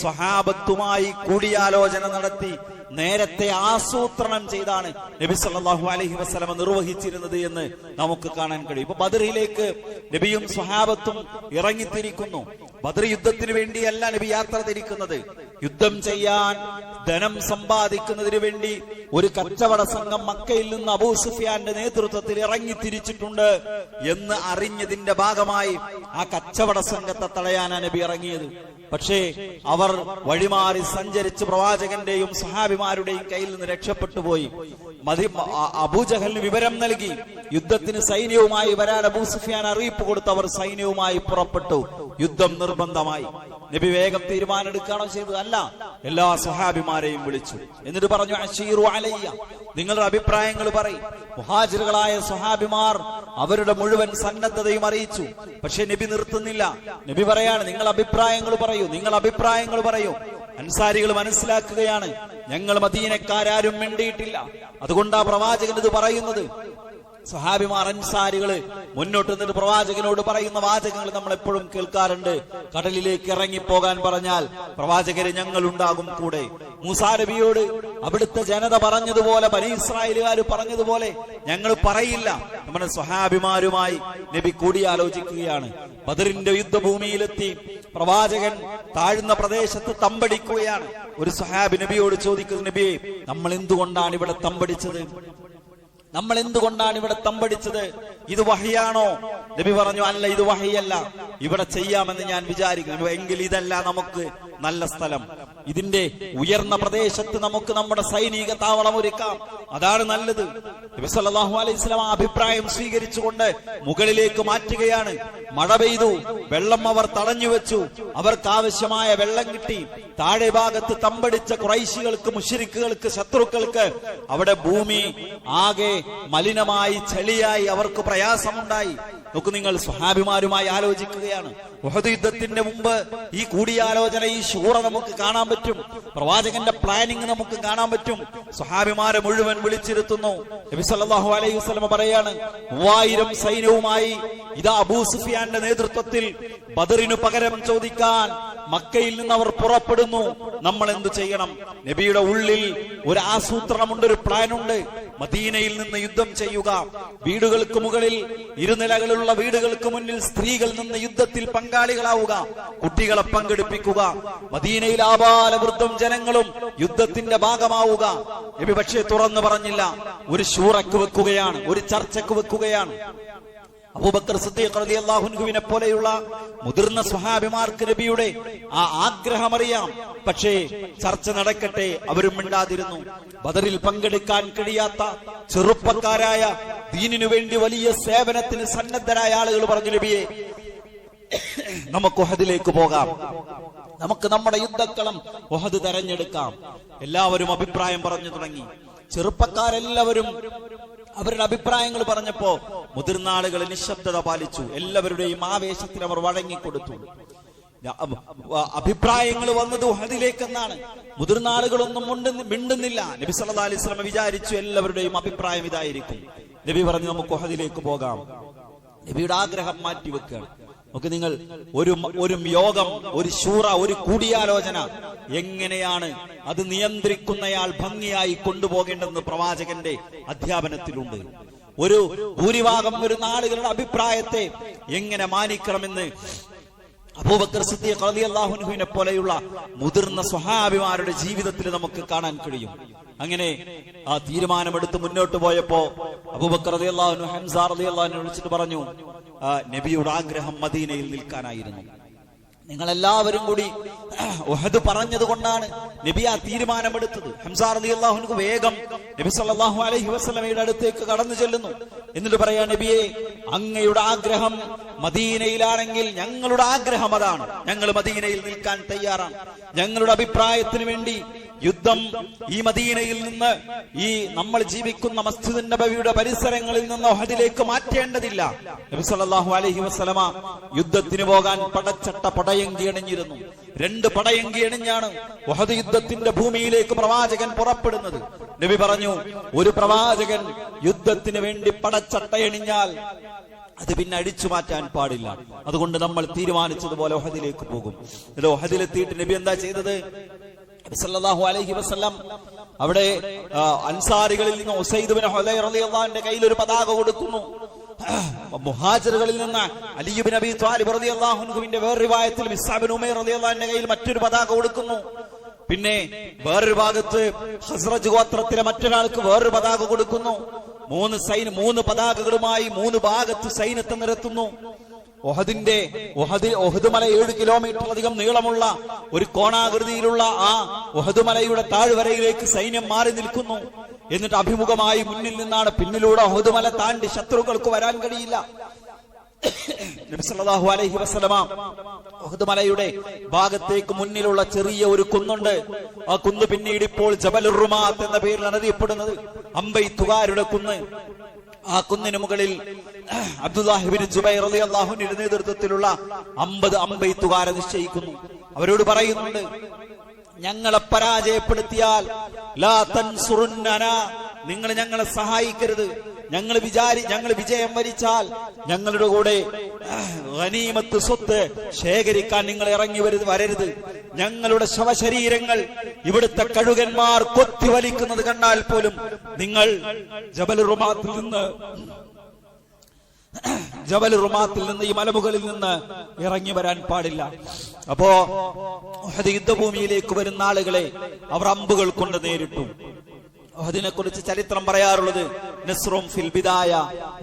സ്വഹാബത്തുമായി കൂടിയാലോചന നടത്തി നേരത്തെ ആസൂത്രണം ചെയ്താണ് നബി സല്ലല്ലാഹു അലൈഹി വസല്ലമ നിർവഹിച്ചിരുന്നത് എന്ന് നമുക്ക് കാണാൻ കഴിയും. ഇപ്പൊ ബദറിലേക്ക് നബിയും സ്വഹാബത്തും ഇറങ്ങിത്തിരിക്കുന്നു. ബദർ യുദ്ധത്തിന് വേണ്ടിയല്ല നബി യാത്ര തിരിക്കുന്നത്. യുദ്ധം ചെയ്യാൻ ധനം സമ്പാദിക്കുന്നതിന് വേണ്ടി ഒരു കച്ചവട സംഘം മക്കയിൽ നിന്ന് അബൂ സുഫിയാന്റെ നേതൃത്വത്തിൽ ഇറങ്ങിത്തിരിച്ചിട്ടുണ്ട് എന്ന് അറിഞ്ഞതിന്റെ ഭാഗമായി ആ കച്ചവട സംഘത്തെ തടയാനാണ് നബി ഇറങ്ങിയത്. പക്ഷേ അവർ വഴിമാറി സഞ്ചരിച്ച് പ്രവാചകന്റെയും സഹാബിമാരുടെയും കയ്യിൽ നിന്ന് രക്ഷപ്പെട്ടു പോയി. അബൂജഹലിന് വിവരം നൽകി യുദ്ധത്തിന് സൈന്യവുമായി വരാൻ അബൂ സുഫിയാൻ അറിയിപ്പ് കൊടുത്ത് അവർ സൈന്യവുമായി പുറപ്പെട്ടു. യുദ്ധം നിർബന്ധമായി. നബി വേഗം തീരുമാനമെടുക്കുകയാണോ ചെയ്തത്? അല്ല, എല്ലാ സഹാബിമാരെയും വിളിച്ചു. എന്നിട്ട് പറഞ്ഞു, അശീറു അലയ്യ, നിങ്ങളുടെ അഭിപ്രായങ്ങൾ പറയും. മുഹാജിറുകളായ സഹാബിമാർ അവരുടെ മുഴുവൻ സന്നദ്ധതയും അറിയിച്ചു. പക്ഷെ നബി നിർത്തുന്നില്ല. നബി പറയാണ്, നിങ്ങൾ അഭിപ്രായങ്ങൾ പറയൂ, നിങ്ങൾ അഭിപ്രായങ്ങൾ പറയൂ. അൻസാരികൾ മനസ്സിലാക്കുകയാണ്, ഞങ്ങൾ മദീനക്കാരും മിണ്ടിയിട്ടില്ല, അതുകൊണ്ടാ പ്രവാചകൻ ഇത് പറയുന്നത്. സഹാബിമാർ അൻസാരികള് മുന്നോട്ട് നിന്നിട്ട് പ്രവാചകനോട് പറയുന്ന വാചകങ്ങൾ നമ്മൾ എപ്പോഴും കേൾക്കാറുണ്ട്. കടലിലേക്ക് ഇറങ്ങിപ്പോകാൻ പറഞ്ഞാൽ പ്രവാചകര് ഞങ്ങൾ ഉണ്ടാകും കൂടെ. മൂസാ നബിയോട് അവിടുത്തെ ജനത പറഞ്ഞതുപോലെ, ബനി ഇസ്രായേലുകാർ പറഞ്ഞതുപോലെ ഞങ്ങൾ പറയില്ല. നമ്മുടെ സ്വഹാബിമാരുമായി നബി കൂടിയാലോചിക്കുകയാണ്. ബദറിന്റെ യുദ്ധഭൂമിയിലെത്തി പ്രവാചകൻ താഴ്ന്ന പ്രദേശത്ത് തമ്പടിക്കുകയാണ്. ഒരു സ്വഹാബി നബിയോട് ചോദിക്കുന്നു, നബിയെ, നമ്മൾ എന്തുകൊണ്ടാണ് ഇവിടെ തമ്പടിച്ചത്? നമ്മൾ എന്തുകൊണ്ടാണ് ഇവിടെ തമ്പടിച്ചത്? ഇത് വഹിയാണോ? നബി പറഞ്ഞു, അല്ല, ഇത് വഹിയല്ല, ഇവിടെ ചെയ്യാമെന്ന് ഞാൻ വിചാരിക്കുന്നു. എങ്കിൽ ഇതല്ല നമുക്ക് നല്ല സ്ഥലം. ഇതിന്റെ ഉയർന്ന പ്രദേശത്ത് നമുക്ക് നമ്മുടെ സൈനിക താവളം ഒരുക്കാം, അതാണ് നല്ലത്. നബി സല്ലല്ലാഹു അലൈഹി വസല്ലം അഭിപ്രായം സ്വീകരിച്ചുകൊണ്ട് മുകളിലേക്ക് മാറ്റുകയാണ്. മഴ പെയ്തു, വെള്ളം അവർ തടഞ്ഞു വെച്ചു, അവർക്ക് ആവശ്യമായ വെള്ളം കിട്ടി. താഴെ ഭാഗത്ത് തമ്പടിച്ച ഖുറൈശികൾക്ക്, മുശ്രിക്കുകൾക്ക്, ശത്രുക്കൾക്ക് അവിടെ ഭൂമി ആകെ മലിനമായി ചെളിയായി അവർക്ക് പ്രയാസമുണ്ടായി. നോക്കൂ, നിങ്ങൾ സ്വഹാബിമാരുമായി ആലോചിക്കുകയാണ്. ഉഹദ് യുദ്ധത്തിന്റെ മുമ്പ് ഈ കൂടിയാലോചന, ഈ ശൂറ നമുക്ക് കാണാൻ പറ്റും. പ്രവാചകന്റെ പ്ലാനിങ് നമുക്ക് കാണാൻ പറ്റും. സ്വഹാബിമാരെ മുഴുവൻ വിളിച്ചിരുത്തുന്നു. നബി സല്ലല്ലാഹു അലൈഹി വസല്ലം പറയാണ്, 3000 സൈന്യവുമായി ഇതാ അബൂ സുഫിയാന്റെ നേതൃത്വത്തിൽ ബദറിനു പകരം ചോദിക്കാൻ മക്കയിൽ നിന്ന് അവർ പുറപ്പെടുന്നു. നമ്മൾ എന്തു ചെയ്യണം? നബിയുടെ ഉള്ളിൽ ഒരു ആസൂത്രണമുണ്ട്, ഒരു പ്ലാനുണ്ട്. മദീനയിൽ നിന്ന് യുദ്ധം ചെയ്യുക, വീടുകൾക്ക് മുകളിൽ ഇരുനിലകളുള്ള വീടുകൾക്ക് മുന്നിൽ സ്ത്രീകൾ നിന്ന് യുദ്ധത്തിൽ പങ്കാളികളാവുക, കുട്ടികളെ പങ്കെടുപ്പിക്കുക, മദീനയിൽ ആബാലവൃദ്ധം ജനങ്ങളും യുദ്ധത്തിന്റെ ഭാഗമാവുക. നബി പക്ഷേ തുറന്നു പറഞ്ഞില്ല, ഒരു ശൂറക്ക് വെക്കുകയാണ്, ഒരു ചർച്ചക്ക് വെക്കുകയാണ്. അബൂബക്കർ സിദ്ദീഖ് റളിയല്ലാഹു അൻഹുവിനെ പോലെയുള്ള മുതിർന്ന സ്വഹാബിമാർക്ക് നബിയുടെ ആ ആഗ്രഹം അറിയാം. പക്ഷേ ചർച്ച നടക്കട്ടെ, അവരും മിണ്ടാതിരുന്നു. ബദറിൽ പങ്കെടുക്കാൻ കഴിയാത്ത ചെറുപ്പക്കാരായ, ദീനിനു വേണ്ടി വലിയ സേവനത്തിന് സന്നദ്ധരായ ആളുകൾ പറഞ്ഞു, നബിയെ നമുക്ക് ഉഹദിലേക്ക് പോകാം, നമുക്ക് നമ്മുടെ യുദ്ധക്കളം ഉഹദ് തെരഞ്ഞെടുക്കാം. എല്ലാവരും അഭിപ്രായം പറഞ്ഞു തുടങ്ങി. ചെറുപ്പക്കാരെല്ലാവരും അവരുടെ അഭിപ്രായങ്ങൾ പറഞ്ഞപ്പോ മുതിർന്ന ആളുകൾ നിശബ്ദത പാലിച്ചു. എല്ലാവരുടെയും ആവേശത്തിന് അവർ വഴങ്ങിക്കൊടുത്തു. അഭിപ്രായങ്ങൾ വന്നത് ഉഹദിലേക്കെന്നാണ്. മുതിർന്ന ആളുകളൊന്നും മിണ്ടുന്നില്ല. നബി സല്ലല്ലാഹു അലൈഹി വസല്ലം വിചാരിച്ചു എല്ലാവരുടെയും അഭിപ്രായം ഇതായിരിക്കും. നബി പറഞ്ഞു, നമുക്ക് ഉഹദിലേക്ക് പോകാം. നബിയുടെ ആഗ്രഹം മാറ്റിവെക്കുകയാണ്. നമുക്ക് നിങ്ങൾ ഒരു യോഗം, ഒരു ശൂറ, ഒരു കൂടിയാലോചന എങ്ങനെയാണ് അത് നിയന്ത്രിക്കുന്നയാൾ ഭംഗിയായി കൊണ്ടുപോകേണ്ടെന്ന് പ്രവാചകന്റെ അധ്യാപനത്തിലുണ്ട്. ഒരു ഭൂരിഭാഗം വരുന്ന ആളുകളുടെ അഭിപ്രായത്തെ എങ്ങനെ മാനിക്കണമെന്ന് അബൂബക്കർ സിദ്ദീഖ് റളിയല്ലാഹു അൻഹുവിനെ പോലെയുള്ള മുതിർന്ന സ്വഹാബിമാരുടെ ജീവിതത്തിൽ നമുക്ക് കാണാൻ കഴിയും. അങ്ങനെ ആ തീരുമാനമെടുത്ത് മുന്നോട്ട് പോയപ്പോ അബൂബക്കർ റളിയല്ലാഹു അൻഹു ഹംസ റളിയല്ലാഹു അൻഹു വിളിച്ചിട്ട് പറഞ്ഞു, നബിയുടെ ആഗ്രഹം മദീനയിൽ നിൽക്കാനായിരുന്നു. നിങ്ങളെല്ലാവരും കൂടി ഉഹദ് പറഞ്ഞത് കൊണ്ടാണ് നബി ആ തീരുമാനമെടുത്തത്. ഹംസ റളിയല്ലാഹു അൻഹു വേഗം നബി സല്ലല്ലാഹു അലൈഹി വസല്ലമയുടെ അടുത്തേക്ക് കടന്നു ചെല്ലുന്നു. എന്നിട്ട് പറയാ, നബിയെ, അങ്ങയുടെ ആഗ്രഹം മദീനയിലാണെങ്കിൽ ഞങ്ങളുടെ ആഗ്രഹം അതാണ്. ഞങ്ങൾ മദീനയിൽ നിൽക്കാൻ തയ്യാറാണ്. ഞങ്ങളുടെ അഭിപ്രായത്തിന് വേണ്ടി യുദ്ധം ഈ മദീനയിൽ നിന്ന്, ഈ നമ്മൾ ജീവിക്കുന്ന മസ്ജിദ് നബവിയുടെ പരിസരങ്ങളിൽ നിന്ന് ഉഹദിലേക്ക് മാറ്റേണ്ടതില്ല. നബി സല്ലല്ലാഹു അലൈഹി വസല്ലമ യുദ്ധത്തിന് പോകാൻ പടച്ചട്ട പടയങ്കി അണിഞ്ഞിരുന്നു. 2 പടയങ്കി അണിഞ്ഞാണ് ഉഹദ് യുദ്ധത്തിന്റെ ഭൂമിയിലേക്ക് പ്രവാചകൻ പുറപ്പെടുന്നത്. നബി പറഞ്ഞു, ഒരു പ്രവാചകൻ യുദ്ധത്തിന് വേണ്ടി പടച്ചട്ടയണിഞ്ഞാൽ അത് പിന്നെ അടിച്ചു മാറ്റാൻ പാടില്ല. അതുകൊണ്ട് നമ്മൾ തീരുമാനിച്ചതുപോലെ ഉഹദിലേക്ക് പോകും. ഉഹദിലെത്തിയിട്ട് നബി എന്താ ചെയ്തത്? നബി സല്ലല്ലാഹു അലൈഹി വസല്ലം അവിടെ അൻസാരികളിൽ നിന്ന് ഉസൈദ് ബിൻ ഹുദൈർ റളിയല്ലാഹു അൻഹുവിന്റെ കയ്യിൽ ഒരു പതാക കൊടുക്കുന്നു. മുഹാജിറുകളിൽ നിന്ന് അലി ഇബ്നു അബീ ത്വാലിബ് റളിയല്ലാഹു അൻഹുവിന്റെ വേറെ റിവായത്തിൽ മിസ്അബ് ബിൻ ഉമൈർ റളിയല്ലാഹു അൻഹുവിന്റെ കയ്യിൽ മറ്റൊരു പതാക കൊടുക്കുന്നു. പിന്നെ വേറൊരു ഭാഗത്ത് ഖസ്റജ് ഗോത്രത്തിലെ മറ്റൊരാൾക്ക് വേറൊരു പതാക കൊടുക്കുന്നു. 3 പതാകകളുമായി 3 ഭാഗത്ത് സൈന്യത്തെ നിരത്തുന്നു. ഉഹദ് മല 7 കിലോമീറ്ററിലധികം നീളമുള്ള ഒരു കോണാകൃതിയിലുള്ള ആ ഉഹദ് മലയുടെ താഴ്വരയിലേക്ക് സൈന്യം മാറി നിൽക്കുന്നു. എന്നിട്ട് അഭിമുഖമായി മുന്നിൽ നിന്നാണ്, പിന്നിലൂടെ ഉഹദ് മല താണ്ടി ശത്രുക്കൾക്ക് വരാൻ കഴിയില്ല. നബി സല്ലല്ലാഹു അലൈഹി വസല്ലമ ഉഹദ് മലയുടെ ഭാഗത്തേക്ക് മുന്നിലുള്ള ചെറിയ ഒരു കുന്നുണ്ട്. ആ കുന്ന് പിന്നീട് ഇപ്പോൾ ജബലുർ റുമാത്ത് എന്ന പേരിൽ അറിയപ്പെടുന്നത്, അമ്പെയ്ത്തുകാരുടെ കുന്ന്. ആ കുന്നിന് മുകളിൽ അബ്ദുല്ലാഹി ഇബ്നു ജുബൈർ റളിയല്ലാഹു അൻഹുവിന്റെ നേതൃത്വത്തിലുള്ള 50 അമ്പെയ്ത്തുകാരെ നിശ്ചയിക്കുന്നു. അവരോട് പറയുന്നുണ്ട്, ഞങ്ങളെ പരാജയപ്പെടുത്തിയാൽ ലാ തൻസുറുന്നന, നിങ്ങൾ ഞങ്ങളെ സഹായിക്കരുത്. ഞങ്ങൾ വിജയം വരിച്ചാൽ ഞങ്ങളുടെ കൂടെ ഗനീമത്ത് സ്വത്ത് ശേഖരിക്കാൻ നിങ്ങൾ ഇറങ്ങി വരരുത്. ഞങ്ങളുടെ ശവശരീരങ്ങൾ ഇവിടുത്തെ കഴുകന്മാർ കൊത്തിവലിക്കുന്നത് കണ്ടാൽ പോലും നിങ്ങൾ ജബൽ റുമാത്തിൽ നിന്ന്, ഈ മലമുകളിൽ നിന്ന് ഇറങ്ങി വരാൻ പാടില്ല. അപ്പോ ഉഹദ് യുദ്ധഭൂമിയിലേക്ക് വരുന്ന ആളുകളെ അവർ അമ്പുകൾ കൊണ്ട് നേരിട്ടു. ഉഹദിനെ കുറിച്ച് ചരിത്രം പറയാറുള്ളത് നസ്റും ഫിൽ ബിദായ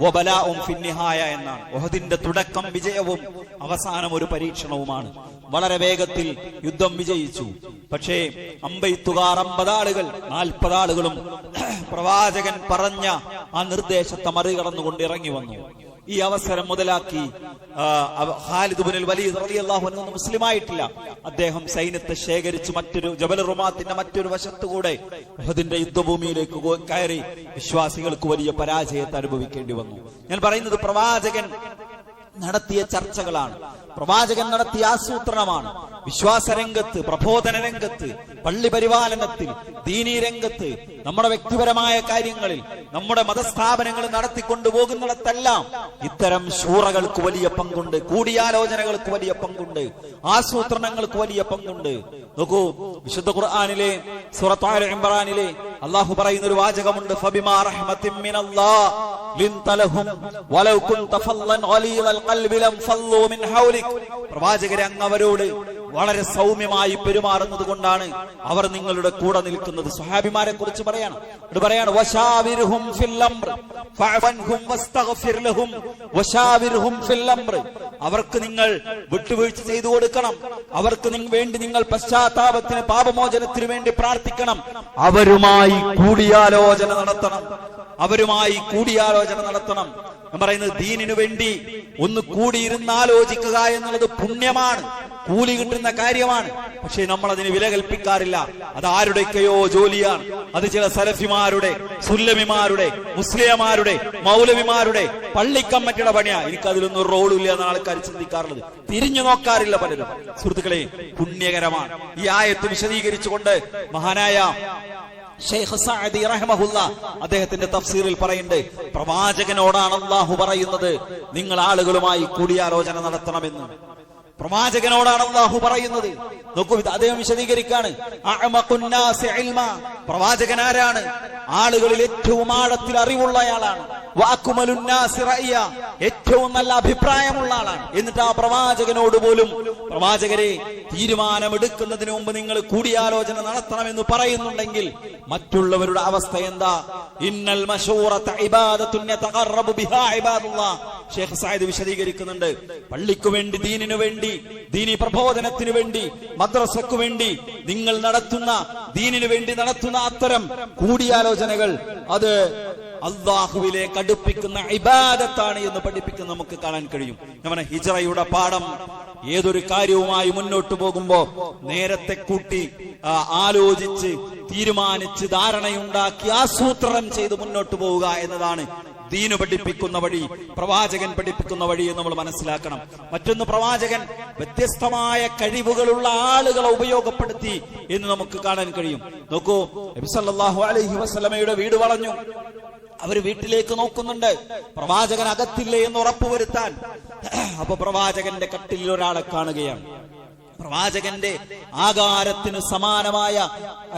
വബലാഉം ഫിൻ നിഹായ എന്നാണ്. ഉഹദിന്റെ തുടക്കം വിജയവും അവസാനം ഒരു പരീക്ഷണവുമാണ്. വളരെ വേഗത്തിൽ യുദ്ധം വിജയിച്ചു. പക്ഷേ അമ്പെയ്ത്തുകാർ 50 ആളുകൾ 40 ആളുകളും പ്രവാചകൻ പറഞ്ഞ ആ നിർദ്ദേശത്തെ മറികടന്നുകൊണ്ട് ഇറങ്ങി വന്നു. ഈ അവസരം മുതലാക്കി ഖാലിദ് ഇബ്നുൽ വലീദ് റളിയല്ലാഹു അൻഹു മുസ്ലിമായിട്ടില്ല. അദ്ദേഹം സൈന്യത്തെ ശേഖരിച്ച് മറ്റൊരു ജബൽ റുമാത്തിന്റെ മറ്റൊരു വശത്തുകൂടെ ഉഹദിന്റെ യുദ്ധഭൂമിയിലേക്ക് കയറി വിശ്വാസികൾക്ക് വലിയ പരാജയത്തെ അനുഭവിക്കേണ്ടി വന്നു. ഞാൻ പറയുന്നത് പ്രവാചകൻ നടത്തിയ ചർച്ചകളാണ്, പ്രവാചകൻ നടത്തിയ ആസൂത്രണമാണ്. വിശ്വാസരംഗത്ത്, പ്രബോധന രംഗത്ത്, പള്ളി പരിപാലനത്തിൽ, ദീനീ രംഗത്ത്, നമ്മുടെ വ്യക്തിപരമായ കാര്യങ്ങളിൽ, നമ്മുടെ മതസ്ഥാപനങ്ങൾ നടത്തിക്കൊണ്ടുപോകുന്നിടത്തെല്ലാം ഇത്തരം ശൂറകൾക്ക് വലിയ പങ്കുണ്ട്, കൂടിയാലോചനകൾക്ക് വലിയ പങ്കുണ്ട്, ആസൂത്രണങ്ങൾക്ക് വലിയ പങ്കുണ്ട്. നോക്കൂ, വിശുദ്ധ ഖുർആനിലെ സൂറത്ത് ആല ഇംറാനിലെ അല്ലാഹു പറയുന്ന ഒരു വാചകമുണ്ട്, ഫബിമാ റഹ്മത്തിൻ മിനല്ലാഹ് ലിൻത ലഹും വലൗ കുൻത ഫല്ലൻ ഗലീദൽ ഖൽബി ലം ഫല്ലൂ മിൻ ഹൗലിക്. പ്രവാചകരെ, അങ്ങ് അവരോട് വളരെ സൗമ്യമായി പെരുമാറുന്നത് കൊണ്ടാണ് അവർ നിങ്ങളുടെ കൂടെ നിൽക്കുന്നത്. സ്വഹാബിമാരെ കുറിച്ച് പറയാണ്, വശാവിർഹും ഫിൽ അംർ ഫഅൻഹും വസ്തഗ്ഫിർ ലഹും വശാവിർഹും ഫിൽ അംർ. അവർക്ക് നിങ്ങൾ വിട്ടുവീഴ്ച ചെയ്തു കൊടുക്കണം, അവർക്ക് വേണ്ടി നിങ്ങൾ പശ്ചാത്താപത്തിന്, പാപമോചനത്തിന് വേണ്ടി പ്രാർത്ഥിക്കണം, അവരുമായി കൂടിയാലോചന നടത്തണം, അവരുമായി കൂടിയാലോചന നടത്തണം. ഞാൻ പറയുന്നത്, ദീനിനു വേണ്ടി ഒന്ന് കൂടിയിരുന്ന് ആലോചിക്കുക എന്നുള്ളത് പുണ്യമാണ്, കൂലി കിട്ടുന്ന കാര്യമാണ്. പക്ഷേ നമ്മൾ അതിന് വില കൽപ്പിക്കാറില്ല. അത് ആരുടെയൊക്കെയോ ജോലിയാണ്. അത് ചില സലഫിമാരുടെ, സുല്ലമിമാരുടെ, മുസ്ലിമാരുടെ, മൗലവിമാരുടെ, പള്ളിക്കമ്മറ്റിയുടെ പണിയാ. എനിക്കതിലൊന്നും റോളില്ല എന്നാണ് ആൾക്കാർ ചിന്തിക്കാറുള്ളത്. തിരിഞ്ഞു നോക്കാറില്ല പലരും. സുഹൃത്തുക്കളെ, പുണ്യകരമാണ്. ഈ ആയത്ത് വിശദീകരിച്ചുകൊണ്ട് മഹാനായ ഷെയ്ഖ് സഅദി റഹിമഹുല്ലാ അദ്ദേഹത്തിന്റെ തഫ്സീറിൽ പറയുന്നുണ്ട്, പ്രവാചകനോടാണ് അല്ലാഹു പറയുന്നത് നിങ്ങൾ ആളുകളുമായി കൂടിയാലോചന നടത്തണമെന്ന്. പ്രവാചകനോടാണ് അല്ലാഹു പറയുന്നത്. നോക്കൂ, അദ്ദേഹം വിശദീകരിക്കാണ്. അഅമഖുന്നാസി ഇൽമ, പ്രവാചകൻ ആരാണ്? ആളുകളിൽ ഏറ്റവും ആഴത്തിൽ അറിവുള്ളയാളാണ്. വഅക്മലുന്നാസി റഅയ, ഏറ്റവും നല്ല അഭിപ്രായമുള്ള ആളാണ്. എന്നിട്ട് ആ പ്രവാചകനോട് പോലും, പ്രവാചകരെ, തീരുമാനമെടുക്കുന്നതിന് മുമ്പ് നിങ്ങൾ കൂടിയാലോചന നടത്തണമെന്ന് പറയുന്നുണ്ടെങ്കിൽ മറ്റുള്ളവരുടെ അവസ്ഥ എന്താ? ഇന്നൽ മശൂറത ഇബാദത്തുൻ യതഖറബു ബിഹാ ഇബാദുല്ലാഹ്. ഷെയ്ഖ് സഅദ് വിശദീകരിക്കുന്നുണ്ട്, പള്ളിക്ക് വേണ്ടി, ദീനിനു വേണ്ടി, ദീനി പ്രബോധനത്തിനു വേണ്ടി, മദ്രസക്ക് വേണ്ടി നിങ്ങൾ നടത്തുന്ന, ദീനിനു വേണ്ടി നടത്തുന്ന അത്തരം കൂടിയാലോചനകൾ അത് അല്ലാഹുവിലേക്ക് അടുപ്പിക്കുന്ന ഇബാദത്താണ് എന്ന് പഠിപ്പിക്കുന്ന നമുക്ക് കാണാൻ കഴിയും. നമ്മുടെ ഹിജ്റയുടെ പാഠം, ഏതൊരു കാര്യവുമായി മുന്നോട്ട് പോകുമ്പോ നേരത്തെ കൂട്ടി ആലോചിച്ച് തീരുമാനിച്ച് ധാരണയുണ്ടാക്കി ആസൂത്രണം ചെയ്ത് മുന്നോട്ട് പോവുക എന്നതാണ് ദീന് പഠിപ്പിക്കുന്ന വഴി, പ്രവാചകൻ പഠിപ്പിക്കുന്ന വഴി എന്ന് നമ്മൾ മനസ്സിലാക്കണം. മറ്റൊന്ന്, പ്രവാചകൻ വ്യത്യസ്തമായ കഴിവുകളുള്ള ആളുകളെ ഉപയോഗപ്പെടുത്തി എന്ന് നമുക്ക് കാണാൻ കഴിയും. നോക്കൂ, നബി സല്ലല്ലാഹു അലൈഹി വസല്ലമയുടെ വീട് വളഞ്ഞു. അവര് വീട്ടിലേക്ക് നോക്കുന്നുണ്ട്, പ്രവാചകൻ അകത്തില്ലേ എന്ന് ഉറപ്പുവരുത്താൻ. അപ്പൊ പ്രവാചകന്റെ കട്ടിലിൽ ഒരാളെ കാണുകയാണ്. പ്രവാചകന്റെ ആകാരത്തിന് സമാനമായ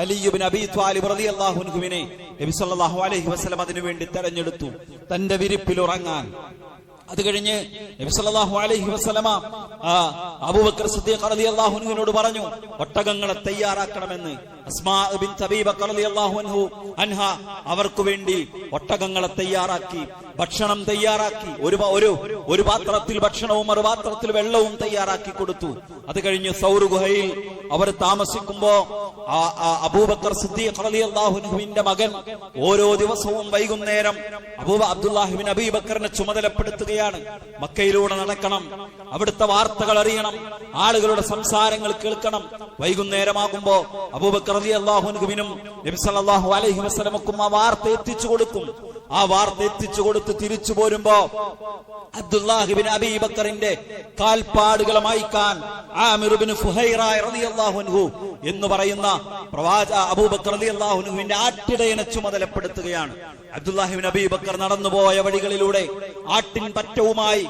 അലി ഇബ്നു അബീ ത്വാലിബ് റളിയല്ലാഹു അൻഹുവിനെ നബി സല്ലല്ലാഹു അലൈഹി വസല്ലം അതിനു വേണ്ടി തെരഞ്ഞെടുത്തു, തന്റെ വിരിപ്പിൽ ഉറങ്ങാൻ. അത് കഴിഞ്ഞ് നബി സല്ലല്ലാഹു അലൈഹി വസല്ലമ അബൂബക്കർ സിദ്ദീഖ് റളിയല്ലാഹു അൻഹുവിനോട് പറഞ്ഞു, ഒട്ടകങ്ങളെ തയ്യാറാക്കണമെന്ന്. അസ്മാ ബിൻത് അബീ ബക്കർ റളിയല്ലാഹു അൻഹ അവർക്ക് വേണ്ടി ഒട്ടകങ്ങളെ തയ്യാറാക്കി, ഭക്ഷണം തയ്യാറാക്കി. ഒരു പാത്രത്തിൽ ഭക്ഷണവും ഒരു പാത്രത്തിൽ വെള്ളവും തയ്യാറാക്കി കൊടുത്തു. അത് കഴിഞ്ഞ് സൗർ ഗുഹയിൽ അവർ താമസിക്കുമ്പോ അബൂബക്കർ സിദ്ദീഖ് റളിയല്ലാഹു അൻഹുവിന്റെ മകൻ ഓരോ ദിവസവും വൈകുന്നേരം അബ്ദുല്ലാഹി ഇബ്നു അബീ ബക്കറിനെ ചുമതലപ്പെടുത്തുകയാണ്. മക്കയിലൂടെ നടക്കണം, അവിടുത്തെ വാർത്തകൾ അറിയണം, ആളുകളുടെ സംസാരങ്ങൾ കേൾക്കണം. വൈകുന്നേരമാകുമ്പോ അബൂബക്കർ റളിയല്ലാഹു അൻഹുവിനും നബി സല്ലല്ലാഹു അലൈഹി വസല്ലമക്കും ആ വാർത്ത എത്തിച്ചു കൊടുക്കും. ആ വാർത്ത എത്തിച്ചു കൊടുത്ത് തിരിച്ചു പോരുമ്പോ അബ്ദുല്ലാഹി ഇബ്നു അബീ ബക്കറിന്റെ കാൽപ്പാടുകൾ മായ്ക്കാൻ ആമിർ ഇബ്നു ഫുഹൈറ റളിയല്ലാഹു അൻഹു എന്ന് പറയുന്ന അബൂബക്കർ റളിയല്ലാഹു അൻഹുവിന്റെ ആട്ടിടയനെ ചുമതലപ്പെടുത്തുകയാണ്. അബ്ദുല്ലാഹി ഇബ്നു അബീ ബക്കർ നടന്നുപോയ വഴികളിലൂടെ ആട്ടിൻ പറ്റവുമായി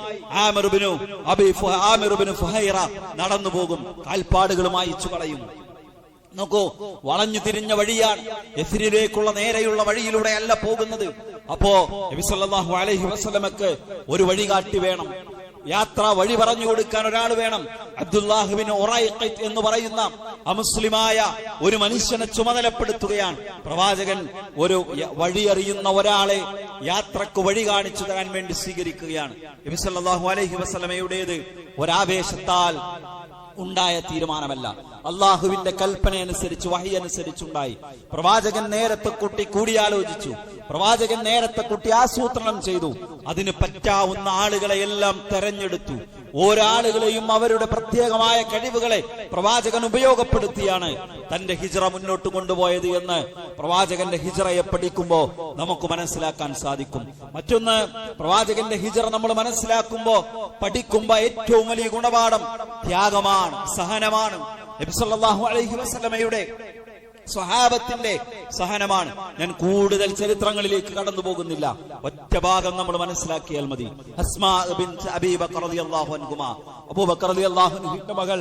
ആമിർ ഇബ്നു ഫുഹൈറ നടന്നു പോകും, കാൽപ്പാടുകൾ മായ്ച്ചു കളയും. നോക്കൂ, വളഞ്ഞു തിരിഞ്ഞ വഴിയാണ്, എസ്രിലേക്കുള്ള നേരെയുള്ള വഴിയിലൂടെ അല്ല പോകുന്നത്. അപ്പോ നബി സല്ലല്ലാഹു അലൈഹി വസല്ലമക്ക് ഒരു വഴികാട്ടി വേണം, യാത്ര വഴി പറഞ്ഞു കൊടുക്കാൻ ഒരാൾ വേണം. അബ്ദുല്ലാഹി ഇബ്നു ഉറൈഖത്ത് എന്ന് പറയുന്ന അമുസ്ലിമായ ഒരു മനുഷ്യനെ ചുമതലപ്പെടുത്തുകയാണ്. പ്രവാചകൻ ഒരു വഴി അറിയുന്ന ഒരാളെ യാത്രക്ക് വഴി കാണിച്ചു തരാൻ വേണ്ടി സ്വീകരിക്കുകയാണ്. നബി സല്ലല്ലാഹു അലൈഹി വസല്ലമയുടേത് ഒരാവേശത്താൽ ഉണ്ടായ തീരുമാനമല്ല. അള്ളാഹുവിന്റെ കൽപ്പന അനുസരിച്ച്, വഹി അനുസരിച്ചുണ്ടായി. പ്രവാചകൻ നേരത്തെ കൂട്ടി കൂടിയാലോചിച്ചു. പ്രവാചകൻ നേരത്തെ കൂട്ടി ആസൂത്രണം ചെയ്തു. അതിന് പറ്റാവുന്ന ആളുകളെ എല്ലാം തെരഞ്ഞെടുത്തു. ഓരാളുകളെയും അവരുടെ പ്രത്യേകമായ കഴിവുകളെ പ്രവാചകൻ ഉപയോഗപ്പെടുത്തിയാണ് തന്റെ ഹിജ്റ മുന്നോട്ട് കൊണ്ടുപോയത് എന്ന് പ്രവാചകന്റെ ഹിജ്റയെ പഠിക്കുമ്പോ നമുക്ക് മനസ്സിലാക്കാൻ സാധിക്കും. മറ്റൊന്ന്, പ്രവാചകന്റെ ഹിജ്റ നമ്മൾ മനസ്സിലാക്കുമ്പോ പഠിക്കുമ്പോ ഏറ്റവും വലിയ ഗുണപാഠം ത്യാഗമാണ്, സഹനമാണ്. നബി സല്ലല്ലാഹു അലൈഹി വസല്ലമയുടെ സ്വഹാബത്തിന്റെ സഹനമാണ്. ഞാൻ കൂടുതൽ ചരിത്രങ്ങളിലേക്ക് കടന്നു പോകുന്നില്ല, ഒറ്റ ഭാഗം നമ്മൾ മനസ്സിലാക്കിയാൽ മതി. അസ്മാ ബിൻത് അബീ ബക്കർ റളിയല്ലാഹു അൻഹുമാ, അബൂബക്കർ റളിയല്ലാഹു അൻഹുവിന്റെ മകൾ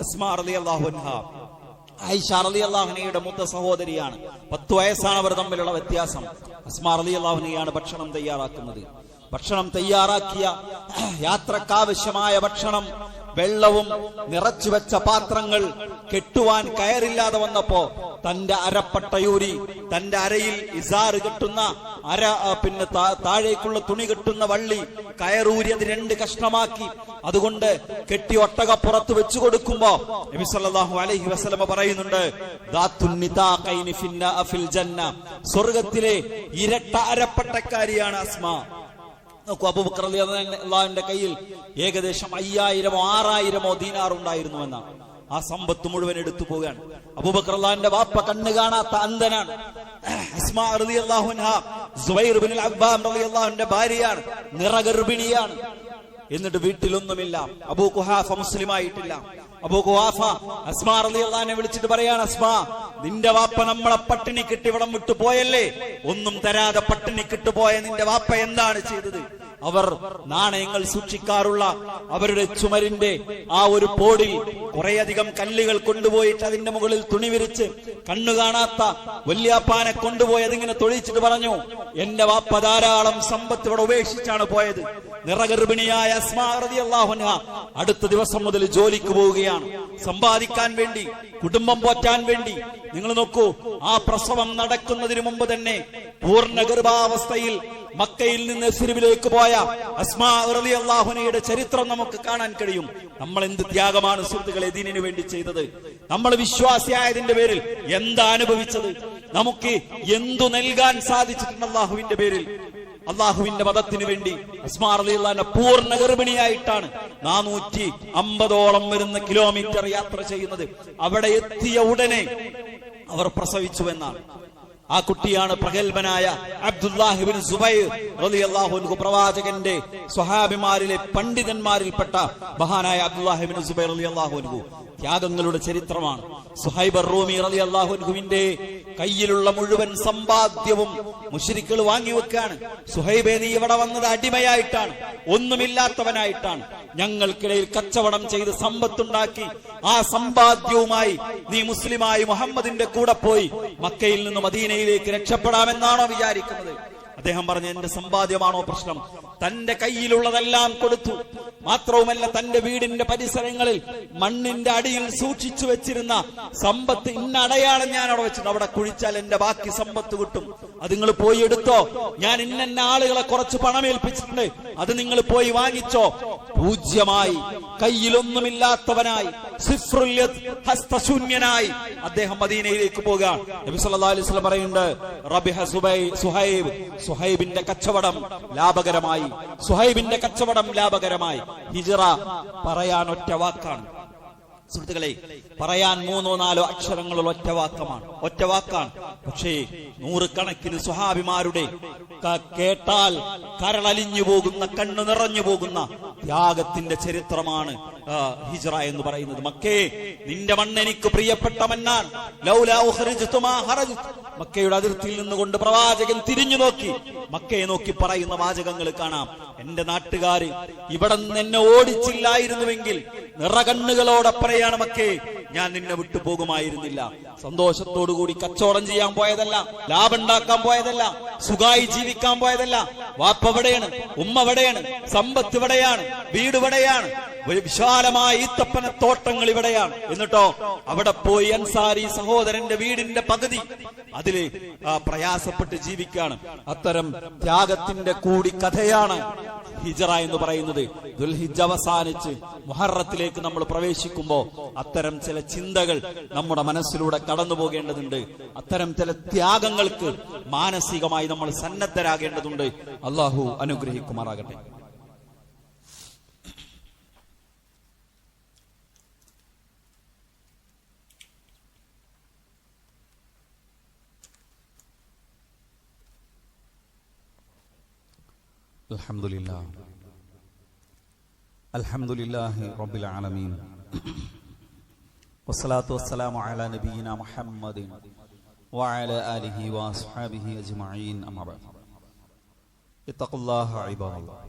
അസ്മാ റളിയല്ലാഹു അൻഹ ആയിഷ റളിയല്ലാഹു അൻഹയുടെ മൂത്ത സഹോദരിയാണ്. 10 വയസ്സാണ് അവർ തമ്മിലുള്ള വ്യത്യാസം. അസ്മാ റളിയല്ലാഹു അൻഹയാണ് ഭക്ഷണം തയ്യാറാക്കുന്നത്. ഭക്ഷണം തയ്യാറാക്കിയ യാത്രക്കാവശ്യമായ ഭക്ഷണം, വെള്ളവും നിറച്ചു വെച്ച പാത്രങ്ങൾ കെട്ടുവാൻ കയറില്ലാതെ വന്നപ്പോ തന്റെ അരപ്പട്ടയൂരി, തന്റെ അരയിൽ ഇസാറ് കെട്ടുന്ന താഴേക്കുള്ള തുണി കെട്ടുന്ന വള്ളി കയറൂരി അത് 2 കഷ്ണമാക്കി അതുകൊണ്ട് കെട്ടി ഒട്ടകപ്പുറത്ത് വെച്ചു കൊടുക്കുമ്പോ നബി സല്ലല്ലാഹു അലൈഹി വസല്ലമ പറയുന്നുണ്ട്, ഫിൽ ജന്ന, സ്വർഗത്തിലെ ഇരട്ട അരപ്പട്ടക്കാരിയാണ് അസ്മാ. അബൂബക്കർ റളിയല്ലാഹുവിന്റെ കയ്യിൽ ഏകദേശം 5000-ഓ 6000-ഓ ദീനാർ ഉണ്ടായിരുന്നു എന്നാണ്. ആ സമ്പത്ത് മുഴുവൻ എടുത്തു പോവുകയാണ്. അബൂബക്കർ റളിയല്ലാഹുവിന്റെ വാപ്പ കണ്ണു കാണാത്ത അന്ധനാണ്. അസ്മാ റളിയല്ലാഹു അൻഹ സുബൈർ ഇബ്നുൽ അവ്വാം റളിയല്ലാഹുവിന്റെ ഭാര്യയാണ്, നിറഗർഭിണിയാണ്. എന്നിട്ട് വീട്ടിലൊന്നുമില്ല. അബൂ ഖുഹാഫ മുസ്ലിമായിട്ടില്ല. അബൂ ഖുഹാഫ അസ്മാ റളിയല്ലാഹുവിനെ വിളിച്ചിട്ട് പറയാണ്, അസ്മാ, നിന്റെ വാപ്പ നമ്മളെ പട്ടിണി കിട്ടി ഇവിടം വിട്ടു പോയല്ലേ, ഒന്നും തരാതെ പട്ടിണി കിട്ടുപോയ നിന്റെ വാപ്പ എന്താണ് ചെയ്തത്? അവർ നാണയങ്ങൾ സൂക്ഷിക്കാറുള്ള അവരുടെ ചുമരിന്റെ ആ ഒരു പോടിൽ കുറേയധികം കല്ലുകൾ കൊണ്ടുപോയിട്ട് അതിന്റെ മുകളിൽ തുണി വിരിച്ച് കണ്ണു കാണാത്ത വല്യാപ്പാനെ കൊണ്ടുപോയി അതിങ്ങനെ തൊഴിച്ചിട്ട് പറഞ്ഞു, എന്റെ വാപ്പ ധാരാളം സമ്പത്ത് ഇവിടെ ഉപേക്ഷിച്ചാണ് പോയത്. നിറഗർഭിണിയായ അസ്മാ റളിയല്ലാഹു അൻഹ അടുത്ത ദിവസം മുതൽ ജോലിക്ക് പോവുകയാണ്, സമ്പാദിക്കാൻ വേണ്ടി, കുടുംബം പോറ്റാൻ വേണ്ടി. നിങ്ങൾ നോക്കൂ, ആ പ്രസവം നടക്കുന്നതിന് മുമ്പ് തന്നെ പൂർണ്ണ ഗർഭാവസ്ഥയിൽ മക്കയിൽ നിന്ന് യസ്രിബിലേക്ക് പോയ അസ്മാ റളിയല്ലാഹു അൻഹയുടെ ചരിത്രം നമുക്ക് കാണാൻ കഴിയും. നമ്മൾ എന്ത് ത്യാഗമാണ് സുഹൃത്തുക്കളെ ദീനിനു വേണ്ടി ചെയ്തത്. നമ്മൾ വിശ്വാസിയായതിന്റെ പേരിൽ എന്താ അനുഭവിച്ചത്? നമുക്ക് എന്തു നൽകാൻ സാധിച്ചിട്ടുണ്ട് അള്ളാഹുവിന്റെ പേരിൽ? അള്ളാഹുവിന്റെ മതത്തിന് വേണ്ടി അസ്മാ റളിയല്ലാഹു അൻഹ പൂർണ്ണ ഗർഭിണിയായിട്ടാണ് 450ഓളം വരുന്ന കിലോമീറ്റർ യാത്ര ചെയ്യുന്നത്. അവിടെ എത്തിയ ഉടനെ അവർ പ്രസവിച്ചു എന്നാണ്. ആ കുട്ടിയാണ് പ്രഗൽഭനായ അബ്ദുല്ലാഹ് ഇബ്നു സുബൈർ റളിയല്ലാഹു അൻഹു. പ്രവാചകന്റെ സ്വഹാബിമാരിലെ പണ്ഡിതന്മാരിൽപ്പെട്ട മഹാനായ അബ്ദുല്ലാഹ് ഇബ്നു സുബൈർ റളിയല്ലാഹു അൻഹു. ത്യാഗങ്ങളുടെ ചരിത്രമാണ്. സുഹൈബ് റൂമി റളിയല്ലാഹു അൻഹുവിന്റെ കയ്യിലുള്ള മുഴുവൻ സമ്പാദ്യവും മുശ്രിക്കുകൾ വാങ്ങിവെക്കാണ്. സുഹൈബേ, നീ ഇവിടെ വന്നത് അടിമയായിട്ടാണ്, ഒന്നുമില്ലാത്തവനായിട്ടാണ്. ഞങ്ങൾക്കിടയിൽ കച്ചവടം ചെയ്ത് സമ്പത്തുണ്ടാക്കി ആ സമ്പാദ്യവുമായി നീ മുസ്ലിമായി മുഹമ്മദിന്റെ കൂടെ പോയി മക്കയിൽ നിന്ന് മദീനയിലേക്ക് രക്ഷപ്പെടാമെന്നാണോ വിചാരിക്കുന്നത്? അദ്ദേഹം പറഞ്ഞു, എന്റെ സമ്പാദ്യമാണോ പ്രശ്നം? തന്റെ കയ്യിലുള്ളതെല്ലാം കൊടുത്തു. മാത്രവുമല്ല, തന്റെ വീടിന്റെ പരിസരങ്ങളിൽ മണ്ണിന്റെ അടിയിൽ സൂക്ഷിച്ചു വെച്ചിരുന്ന സമ്പത്ത് ഇന്ന അടയാളം ഞാൻ അവിടെ വെച്ചിട്ടുണ്ട്, അവിടെ കുഴിച്ചാൽ എന്റെ ബാക്കി സമ്പത്ത് കിട്ടും, അത് നിങ്ങൾ പോയി എടുത്തോ. ഞാൻ ഇന്ന ആളുകളെ കുറച്ച് പണമേൽപ്പിച്ചിട്ടുണ്ട്, അത് നിങ്ങൾ പോയി വാങ്ങിച്ചോ. പൂജ്യമായി, കയ്യിലൊന്നുമില്ലാത്തവനായി, ഹസ്തശൂന്യനായി അദ്ദേഹം മദീനയിലേക്ക് പോകാൻ. നബി സല്ലല്ലാഹു അലൈഹി വസല്ലം പറയുന്നുണ്ട്, റബിഹ സുഹൈബ്, സുഹൈബിന്റെ കച്ചവടം ലാഭകരമായി, സുഹൈബിന്റെ കച്ചവടം ലാഭകരമായി. ഹിജ്റ പറയാൻ ഒറ്റ വാക്കാണ് സുഹൃത്തുക്കളെ, പറയാൻ 3-4 അക്ഷരങ്ങളുള്ള ഒറ്റ വാക്കാണ്. പക്ഷേ നൂറുകണക്കിന് സ്വഹാബിമാരുടെ കേട്ടാൽ കരളലിഞ്ഞു പോകുന്ന, കണ്ണു നിറഞ്ഞു പോകുന്ന ത്യാഗത്തിന്റെ ചരിത്രമാണ് ഹിജ്റ എന്ന് പറയുന്നത്. മക്കേ, നിന്റെ മണ്ണ് എനിക്ക് പ്രിയപ്പെട്ട മണ്ണാണ്. ലൗലാ ഉഖ്രിജ്തു മാ ഖറജ്തു. മക്കയുടെ അതിർത്തിയിൽ നിന്നുകൊണ്ട് പ്രവാചകൻ തിരിഞ്ഞു നോക്കി മക്കയെ നോക്കി പറയുന്ന വാചകങ്ങൾ കാണാം. എന്റെ നാട്ടുകാര് ഇവിടെ നിന്ന് എന്നെ ഓടിച്ചില്ലായിരുന്നുവെങ്കിൽ നിറകണ്ണുകളോടെ പറയാണ്, മക്കേ, ഞാൻ നിന്നെ വിട്ടു പോകുമായിരുന്നില്ല. സന്തോഷത്തോടുകൂടി കച്ചവടം ചെയ്യാൻ പോയതല്ല, ലാഭം ഉണ്ടാക്കാൻ പോയതല്ല, സുഖമായി ജീവിക്കാൻ പോയതല്ല. വാപ്പ എവിടെയാണ്? ഉമ്മ എവിടെയാണ്? സമ്പത്ത് എവിടെയാണ്? വീട് എവിടെയാണ്? ഒരു വിശാലമായ ഈത്തപ്പനത്തോട്ടങ്ങൾ ഇവിടെയാണ്. എന്നിട്ടോ അവിടെ പോയി അൻസാരി സഹോദരന്റെ വീടിന്റെ പകുതി അതില് പ്രയാസപ്പെട്ട് ജീവിക്കാണ്. അത്തരം ത്യാഗത്തിന്റെ കൂടി കഥയാണ് ഹിജറ എന്ന് പറയുന്നത്. ദുൽഹിജ്ജ അവസാനിച്ച് മുഹറത്തിലേക്ക് നമ്മൾ പ്രവേശിക്കുമ്പോൾ അത്തരം ചില ചിന്തകൾ നമ്മുടെ മനസ്സിലൂടെ കടന്നു പോകേണ്ടതുണ്ട്. അത്തരം ചില ത്യാഗങ്ങൾക്ക് മാനസികമായി നമ്മൾ സന്നദ്ധരാകേണ്ടതുണ്ട്. അള്ളാഹു അനുഗ്രഹിക്കുമാറാകട്ടെ. അൽഹംദുലില്ലാഹി റബ്ബിൽ ആലമീൻ വസ്സലാത്തു വസ്സലാമു അലാ നബിയിനാ മുഹമ്മദിൻ വഅലാ ആലിഹി വഅസ്ഹാബിഹി അജ്മഈൻ. അമ്മാ ബഅദ്. ഇത്തഖുല്ലാഹ ഇബാദല്ലാഹ്.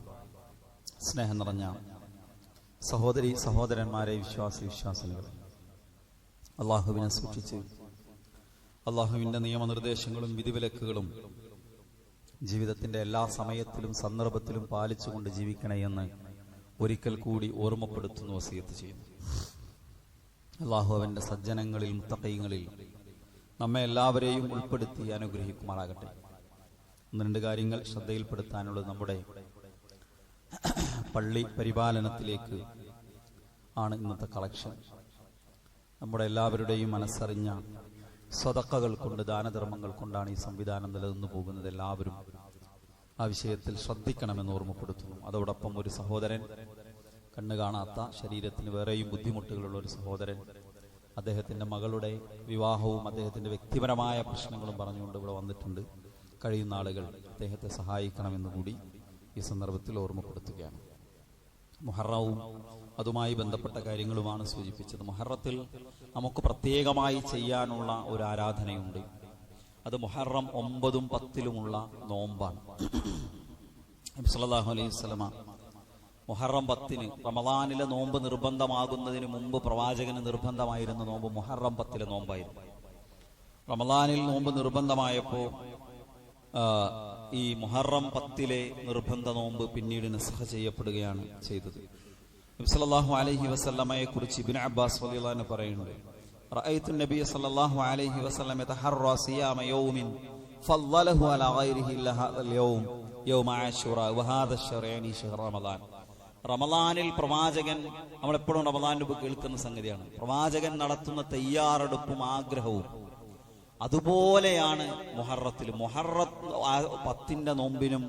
സ്നേഹം നിറഞ്ഞ സഹോദരി സഹോദരന്മാരെ, വിശ്വാസികളെ, അള്ളാഹുവിനെ സൂക്ഷിച്ച് അള്ളാഹുവിന്റെ നിയമനിർദ്ദേശങ്ങളും വിധിവിലക്കുകളും ജീവിതത്തിന്റെ എല്ലാ സമയത്തിലും സന്ദർഭത്തിലും പാലിച്ചുകൊണ്ട് ജീവിക്കണേ എന്ന് ഒരിക്കൽ കൂടി ഓർമ്മപ്പെടുത്തുന്നു, വസിയത്ത് ചെയ്യുന്നു. അള്ളാഹു അവന്റെ സജ്ജനങ്ങളിൽ മുത്തഖീങ്ങളിൽ നമ്മെ എല്ലാവരെയും ഉൾപ്പെടുത്തി അനുഗ്രഹിക്കുമാറാകട്ടെ. ഒന്ന് രണ്ട് കാര്യങ്ങൾ ശ്രദ്ധയിൽപ്പെടുത്താനുള്ളത്. നമ്മുടെ പള്ളി പരിപാലനത്തിലേക്ക് ആണ് ഇന്നത്തെ കളക്ഷൻ. നമ്മുടെ എല്ലാവരുടെയും മനസ്സറിഞ്ഞ സ്വതക്കകൾ കൊണ്ട്, ദാനധർമ്മങ്ങൾ കൊണ്ടാണ് ഈ സംവിധാനം നിലനിന്നു പോകുന്നത്. എല്ലാവരും ആ വിഷയത്തിൽ ശ്രദ്ധിക്കണമെന്ന് ഓർമ്മപ്പെടുത്തുന്നു. അതോടൊപ്പം ഒരു സഹോദരൻ, കണ്ണു കാണാത്ത, ശരീരത്തിന് വേറെയും ബുദ്ധിമുട്ടുകളുള്ള ഒരു സഹോദരൻ, അദ്ദേഹത്തിന്റെ മകളുടെ വിവാഹവും അദ്ദേഹത്തിന്റെ വ്യക്തിപരമായ പ്രശ്നങ്ങളും പറഞ്ഞുകൊണ്ട് ഇവിടെ വന്നിട്ടുണ്ട്. കഴിയുന്ന ആളുകൾ അദ്ദേഹത്തെ സഹായിക്കണമെന്ന് കൂടി ഈ സന്ദർഭത്തിൽ ഓർമ്മപ്പെടുത്തുകയാണ്. മുഹറവും അതുമായി ബന്ധപ്പെട്ട കാര്യങ്ങളുമാണ് സൂചിപ്പിച്ചത്. മുഹറത്തിൽ നമുക്ക് പ്രത്യേകമായി ചെയ്യാനുള്ള ഒരു ആരാധനയുണ്ട്. അത് മുഹറം 9, 10 നോമ്പാണ്. നബി സല്ലല്ലാഹു അലൈഹി വസല്ലമ മുഹറം 10 റമളാനിലെ നോമ്പ് നിർബന്ധമാകുന്നതിന് മുമ്പ് പ്രവാചകന് നിർബന്ധമായിരുന്ന നോമ്പ് മുഹറം 10 നോമ്പായിരുന്നു. റമളാനിൽ നോമ്പ് നിർബന്ധമായപ്പോൾ ഈ മുഹറം 10 നിർബന്ധ നോമ്പ് പിന്നീട് നസ്ഖ് ചെയ്യപ്പെടുകയാണ് ചെയ്തത്. നബി സല്ലല്ലാഹു അലൈഹി വസല്ലമയെ കുറിച്ച് ഇബ്നു അബ്ബാസ് റളിയല്ലാഹു അൻഹു പറയുന്നുണ്ട്, റഅയ്തു നബിയ സല്ലല്ലാഹു അലൈഹി വസല്ലം യതഹറ സിയാമ യൗമിൻ ഫളലഹു അലാ ഗൈരിഹി ഇല്ലാ ഹാദൽ യൗം യൗമ ആശുറ വഹാദ ശറഅനി ശഹ്റ റമളാൻ. റമളാനിൽ പ്രവാചകൻ, നമ്മളെപ്പോഴും റമളാനിന് മുമ്പ് കേൾക്കുന്ന സംഗതിയാണ്, പ്രവാചകൻ നടത്തുന്ന തയ്യാറെടുപ്പും ആഗ്രഹവും അതുപോലെയാണ് മുഹറത്തിൽ. മുഹറം 10 നോമ്പിനും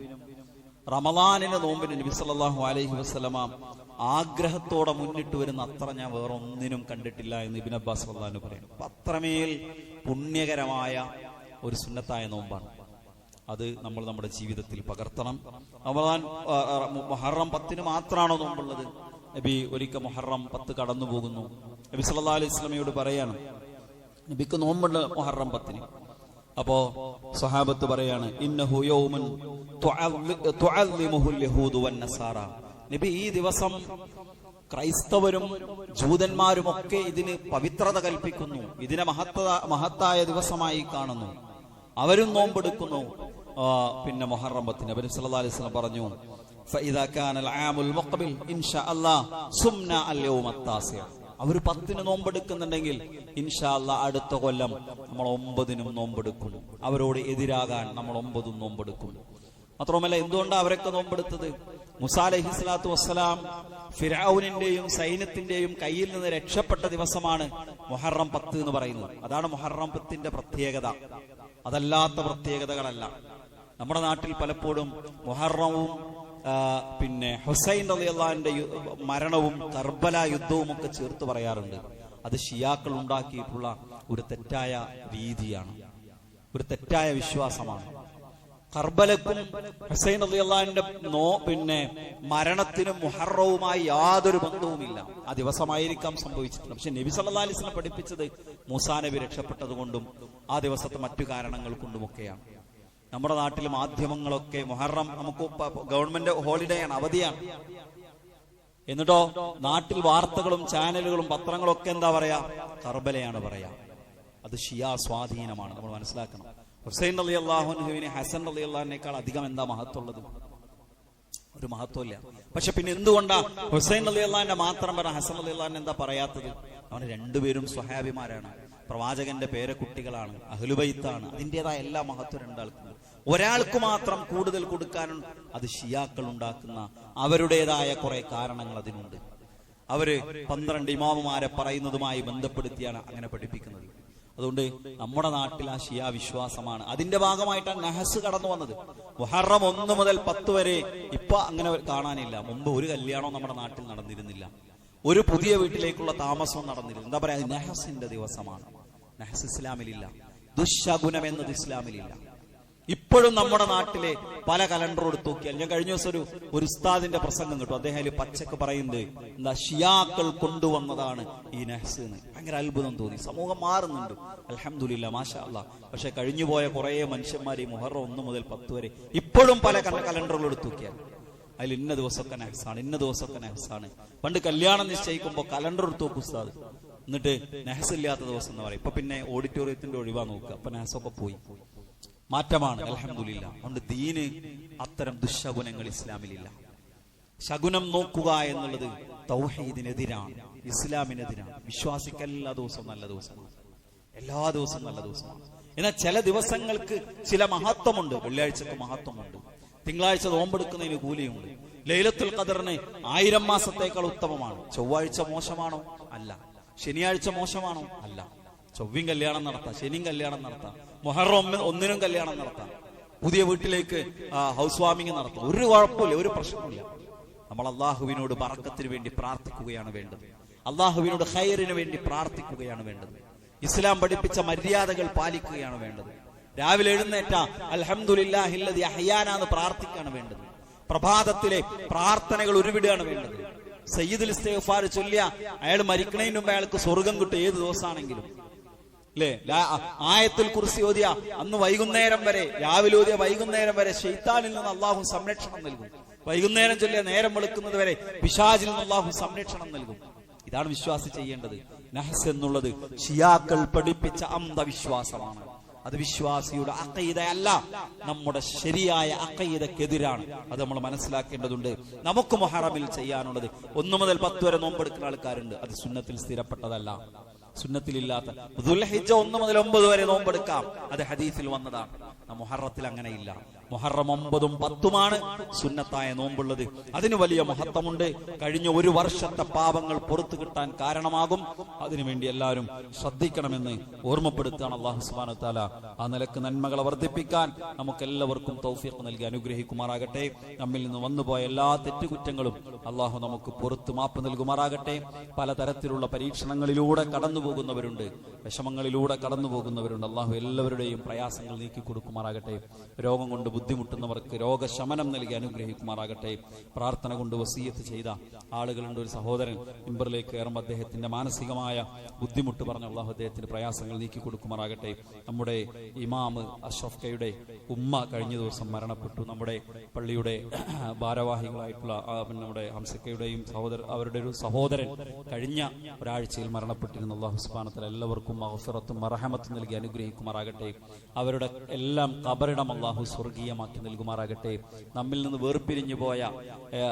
റമളാനിന്റെ നോമ്പിനും നബി സല്ലല്ലാഹു അലൈഹി വസല്ലമ ആഗ്രഹത്തോടെ മുന്നിട്ട് വരുന്ന അത്ര ഞാൻ വേറെ ഒന്നിനും കണ്ടിട്ടില്ല എന്ന് ഇബ്നു അബ്ബാസ് റളിയല്ലാഹു അൻഹു പറയുന്നു. അത്രമേൽ പുണ്യകരമായ ഒരു സുന്നത്തായ നോമ്പാണ്. അത് നമ്മൾ നമ്മുടെ ജീവിതത്തിൽ പകർത്തണം. റമളാൻ മുഹറം 10 മാത്രമാണോ നോമ്പുള്ളത്? നബി ഒരിക്കൽ മുഹറം 10 കടന്നു പോകുന്നു. നബി സല്ലല്ലാഹു അലൈഹി വസല്ലമയോട് പറയാണ്, നബിക്ക് നോമ്പുണ്ട് മുഹറം 10. അപ്പോ സ്വഹാബത്ത് പറയാണ്, ഇന്നഹു യൗമുൻ തുഅല്ലിമുഹുൽ യഹൂദു വന്നസാറ. നബി ഈ ദിവസം ക്രൈസ്തവരും ജൂതന്മാരും ഒക്കെ ഇതിന് പവിത്രത കൽപ്പിക്കുന്നു, ഇതിനെ മഹത്തായ ദിവസമായി കാണുന്നു, അവരും നോമ്പെടുക്കുന്നു. പിന്നെ മുഹറം 10 നബി സല്ലല്ലാഹു അലൈഹി വസല്ലം പറഞ്ഞു, ഫഇദാ കാനൽ ആമുൽ മുഖ്ബിൽ ഇൻഷാ അല്ലാഹ് സുംന അൽ യൗമ അത്താസിഅ. അവർ 10 നോമ്പെടുക്കുന്നുണ്ടെങ്കിൽ ഇൻഷാ അല്ലാഹ് അടുത്ത കൊല്ലം നമ്മൾ 9 നോമ്പെടുക്കും. അവരോട് എതിരാകാൻ നമ്മൾ 9 നോമ്പെടുക്കും. മാത്രമല്ല, എന്തുകൊണ്ടാണ് അവരൊക്കെ നോമ്പെടുത്തത്? മൂസാ അലൈഹി സ്വലാത്തു വസ്സലാം ഫിർഔനിന്റെയും സൈന്യത്തിന്റെയും കയ്യിൽ നിന്ന് രക്ഷപ്പെട്ട ദിവസമാണ് മുഹറം 10 എന്ന് പറയുന്നത്. അതാണ് മുഹറം 10ന്റെ പ്രത്യേകത. അതല്ലാത്ത പ്രത്യേകതകളല്ല. നമ്മുടെ നാട്ടിൽ പലപ്പോഴും മുഹറവും പിന്നെ ഹുസൈൻ റളിയല്ലാഹുവിന്റെ മരണവും കർബല യുദ്ധവും ഒക്കെ ചേർത്ത് പറയാറുണ്ട്. അത് ഷിയാക്കൾ ഉണ്ടാക്കിയിട്ടുള്ള ഒരു തെറ്റായ രീതിയാണ്, ഒരു തെറ്റായ വിശ്വാസമാണ്. കർബലക്കും ഹുസൈൻ റളിയല്ലാഹുവിന്റെ പിന്നെ മരണത്തിനും മുഹറവുമായി യാതൊരു ബന്ധവുമില്ല. ആ ദിവസമായിരിക്കാം സംഭവിച്ചിട്ടുള്ളത്. പക്ഷെ നബി സല്ലല്ലാഹു അലൈഹി വസല്ലം പഠിപ്പിച്ചത് മൂസാ നബി രക്ഷപ്പെട്ടത് കൊണ്ടും ആ ദിവസത്തെ മറ്റു കാരണങ്ങൾ കൊണ്ടുമൊക്കെയാണ്. നമ്മുടെ നാട്ടിൽ മാധ്യമങ്ങളൊക്കെ മുഹറം നമുക്ക് ഗവൺമെന്റ് ഹോളിഡേ ആണ്, അവധിയാണ്. എന്നിട്ടോ നാട്ടിൽ വാർത്തകളും ചാനലുകളും പത്രങ്ങളും ഒക്കെ എന്താ പറയാ? കർബലയാണ് പറയാ. അത് ഷിയാ സ്വാധീനമാണ്, നമ്മൾ മനസ്സിലാക്കണം. ഹുസൈൻ റളിയല്ലാഹു അൻഹുവിനെ ഹസൻ റളിയല്ലാഹുവിനേക്കാൾ അധികം എന്താ മഹത്വമുള്ളത്? ഒരു മഹത്വമില്ല. പക്ഷെ പിന്നെ എന്തുകൊണ്ടാ ഹുസൈൻ റളിയല്ലാഹുവിന്റെ മാത്രം പറഞ്ഞ ഹസൻ റളിയല്ലാഹുവിനെ എന്താ പറയാത്തത്? അവന് രണ്ടുപേരും സ്വഹാബിമാരാണ്, പ്രവാചകന്റെ പേരക്കുട്ടികളാണ്, അഹ്ലുബൈത്താണ്. അതിൻ്റെതായ എല്ലാ മഹത്വം രണ്ടാൾക്കുണ്ട്. ഒരാൾക്ക് മാത്രം കൂടുതൽ കൊടുക്കാനും അത് ഷിയാക്കൾ ഉണ്ടാക്കുന്ന അവരുടേതായ കുറെ കാരണങ്ങൾ അതിനുണ്ട്. അവര് 12 ഇമാമുമാരെ പറയുന്നതുമായി ബന്ധപ്പെടുത്തിയാണ് അങ്ങനെ പഠിപ്പിക്കുന്നത്. അതുകൊണ്ട് നമ്മുടെ നാട്ടിൽ ആ ഷിയ വിശ്വാസമാണ്. അതിന്റെ ഭാഗമായിട്ടാണ് നഹസ് കടന്നു വന്നത്. മുഹറം 1 മുതൽ 10 വരെ ഇപ്പൊ അങ്ങനെ കാണാനില്ല. മുമ്പ് ഒരു കല്യാണവും നമ്മുടെ നാട്ടിൽ നടന്നിരുന്നില്ല, ഒരു പുതിയ വീട്ടിലേക്കുള്ള താമസവും നടന്നിരുന്നു. എന്താ പറയാ, നഹസിന്റെ ദിവസമാണ്. നഹസ് ഇസ്ലാമിലില്ല, ദുശകുനം എന്നത് ഇസ്ലാമിലില്ല. ഇപ്പോഴും നമ്മുടെ നാട്ടിലെ പല കലണ്ടർ എടുത്തു നോക്കിയാൽ, ഞാൻ കഴിഞ്ഞ ദിവസം ഒരു ഉസ്താദിന്റെ പ്രസംഗം കിട്ടും, അദ്ദേഹം പച്ചക്ക് പറയുന്നത് എന്താ, ഷിയാക്കൾ കൊണ്ടുവന്നതാണ് ഈ നഹ്സ് എന്ന്. ഭയങ്കര അത്ഭുതം തോന്നി. സമൂഹം മാറുന്നുണ്ട്, അൽഹംദുലില്ലാ, മാഷാ അല്ലാഹ്. പക്ഷെ കഴിഞ്ഞുപോയ കുറെ മനുഷ്യന്മാർ ഈ മുഹറം 1 മുതൽ 10 വരെ ഇപ്പോഴും പല കലണ്ടറുകൾ എടുത്തു നോക്കിയാൽ അതിൽ ഇന്ന ദിവസമൊക്കെ നഹ്സാണ്, ഇന്ന ദിവസമൊക്കെ നഹ്സാണ്. പണ്ട് കല്യാണം നിശ്ചയിക്കുമ്പോൾ കലണ്ടർ എടുത്തു നോക്കും ഉസ്താദ്, എന്നിട്ട് നഹ്സ് ഇല്ലാത്ത ദിവസം എന്ന് പറയും. ഇപ്പൊ പിന്നെ ഓഡിറ്റോറിയത്തിന്റെ ഒഴിവാ നോക്കുക, അപ്പൊ നഹ്സൊക്കെ പോയി. മാറ്റമാണ്, അൽഹംദുലില്ലാ. അതുകൊണ്ട് ദീന് അത്തരം ദുശകുനങ്ങൾ ഇസ്ലാമിലില്ല. ശകുനം നോക്കുക എന്നുള്ളത് തൗഹീദിനെതിരാണ്, ഇസ്ലാമിനെതിരാണ്. വിശ്വാസിക്ക് എല്ലാ ദിവസവും നല്ല ദിവസമാണ്, എല്ലാ ദിവസവും നല്ല ദിവസമാണ്. എന്നാൽ ചില ദിവസങ്ങൾക്ക് ചില മഹത്വമുണ്ട്. വെള്ളിയാഴ്ചക്ക് മഹത്വമുണ്ട്, തിങ്കളാഴ്ച നോമ്പെടുക്കുന്നതിന് കൂലിയുണ്ട്. ലൈലത്തുൽ ഖദറിന് 1000 മാസത്തേക്കാൾ ഉത്തമമാണ്. ചൊവ്വാഴ്ച മോശമാണോ? അല്ല. ശനിയാഴ്ച മോശമാണോ? അല്ല. ചൊവ്വയും കല്യാണം നടത്താം, ശനിയും കല്യാണം നടത്താം, മുഹറം 1 കല്യാണം നടത്താം, പുതിയ വീട്ടിലേക്ക് ഹൗസ് വാമിങ് നടത്താം. ഒരു കുഴപ്പമില്ല, ഒരു പ്രശ്നമില്ല. നമ്മൾ അള്ളാഹുവിനോട് ബറക്കത്തിന് വേണ്ടി പ്രാർത്ഥിക്കുകയാണ് വേണ്ടത്, അള്ളാഹുവിനോട് ഖൈറിന് വേണ്ടി പ്രാർത്ഥിക്കുകയാണ് വേണ്ടത്, ഇസ്ലാം പഠിപ്പിച്ച മര്യാദകൾ പാലിക്കുകയാണ് വേണ്ടത്. രാവിലെ എഴുന്നേറ്റ അൽഹംദുലില്ലാഹില്ലദി അഹ്യാനാ എന്ന് പ്രാർത്ഥിക്കുകയാണ് വേണ്ടത്. പ്രഭാതത്തിലെ പ്രാർത്ഥനകൾ ഉരുവിടുകയാണ് വേണ്ടത്. സയ്യിദുൽ ഇസ്തിഗ്ഫാർ ചൊല്ലിയ അയാൾ മരിക്കണതിന് മുമ്പ് അയാൾക്ക് സ്വർഗം കിട്ടും, ഏത് ദിവസമാണെങ്കിലും അല്ലേ. ആയത്തുൽ കുർസി ഓതിയ അന്ന് വൈകുന്നേരം വരെ, രാവിലെ ഓതിയ വൈകുന്നേരം വരെ ശൈത്താനിൽ നിന്ന് അള്ളാഹു സംരക്ഷണം നൽകും. വൈകുന്നേരം ചൊല്ലിയ നേരം വെളുക്കുന്നത് വരെ പിശാചിൽ നിന്ന് അള്ളാഹു സംരക്ഷണം നൽകും. ഇതാണ് വിശ്വാസി ചെയ്യേണ്ടത്. നഹ്സ് എന്നുള്ളത് ഷിയാക്കൾ പഠിപ്പിച്ച അന്ധവിശ്വാസമാണ്. അത് വിശ്വാസിയുടെ അഖീദയല്ല, നമ്മുടെ ശരിയായ അഖീദക്കെതിരാണ്. അത് നമ്മൾ മനസ്സിലാക്കേണ്ടതുണ്ട്. നമുക്ക് മുഹറമിൽ ചെയ്യാനുള്ളത് 1 മുതൽ 10 വരെ നോമ്പെടുക്കുന്ന ആൾക്കാരുണ്ട്, അത് സുന്നത്തിൽ സ്ഥിരപ്പെട്ടതല്ല, സുന്നത്തിലില്ലാത്ത. ദുൽഹിജ്ജ 1 മുതൽ 9 വരെ നോമ്പെടുക്കാം, അത് ഹദീസിൽ വന്നതാണ്. മുഹറത്തിൽ അങ്ങനെയില്ല. മുഹറം 9ഉം 10ഉമാണ് സുന്നത്തായ നോമ്പുള്ളത്. അതിന് വലിയ മഹത്വമുണ്ട്. കഴിഞ്ഞ ഒരു വർഷത്തെ പാപങ്ങൾ പുറത്തു കിട്ടാൻ കാരണമാകും. അതിനുവേണ്ടി എല്ലാവരും ശ്രദ്ധിക്കണമെന്ന് ഓർമ്മപ്പെടുത്തുകയാണ് അല്ലാഹു സുബ്ഹാനഹു വ തആല. ആ നിലക്ക് നന്മകളെ വർദ്ധിപ്പിക്കാൻ നമുക്ക് എല്ലാവർക്കും തൗഫീഖ് നൽകി അനുഗ്രഹിക്കുമാറാകട്ടെ. നമ്മിൽ നിന്ന് വന്നുപോയ എല്ലാ തെറ്റുകുറ്റങ്ങളും അല്ലാഹു നമുക്ക് പുറത്തു മാപ്പ് നൽകുമാറാകട്ടെ. പലതരത്തിലുള്ള പരീക്ഷണങ്ങളിലൂടെ കടന്നു പോകുന്നവരുണ്ട്, വിഷമങ്ങളിലൂടെ കടന്നു പോകുന്നവരുണ്ട്. അല്ലാഹു എല്ലാവരുടെയും പ്രയാസങ്ങൾ നീക്കി കൊടുക്കുമാറാകട്ടെ. രോഗം കൊണ്ട് ബുദ്ധിമുട്ടുന്നവർക്ക് രോഗശമനം നൽകി അനുഗ്രഹിക്കുമാറാകട്ടെ. പ്രാർത്ഥന കൊണ്ട് വസിയത്ത് ചെയ്ത ആളുകളുണ്ട്. ഒരു സഹോദരൻ മിമ്പറിലേക്ക് കയറുമ്പോൾ അദ്ദേഹത്തിന്റെ മാനസികമായ ബുദ്ധിമുട്ട് പറഞ്ഞ അള്ളാഹു അദ്ദേഹത്തിന് പ്രയാസങ്ങൾ നീക്കി കൊടുക്കുമാറാകട്ടെ. നമ്മുടെ ഇമാമ് അഷ്റഫ് കയുടെ ഉമ്മ കഴിഞ്ഞ ദിവസം മരണപ്പെട്ടു. നമ്മുടെ പള്ളിയുടെ ഭാരവാഹികളായിട്ടുള്ള നമ്മുടെ ഹംസക്കയുടെയും അവരുടെ ഒരു സഹോദരൻ കഴിഞ്ഞ ഒരാഴ്ചയിൽ മരണപ്പെട്ടിരുന്നു. അല്ലാഹു സുബ്ഹാനഹു വ തആല എല്ലാവർക്കും മഗ്ഫിറത്തും മർഹമത്തും നൽകി അനുഗ്രഹിക്കുമാറാകട്ടെ. അവരുടെ എല്ലാം ഖബറിടം അല്ലാഹു സ്വർഗീയമാക്കി നൽകുമാറാകട്ടെ. നമ്മിൽ നിന്ന് വേർപിരിഞ്ഞു പോയ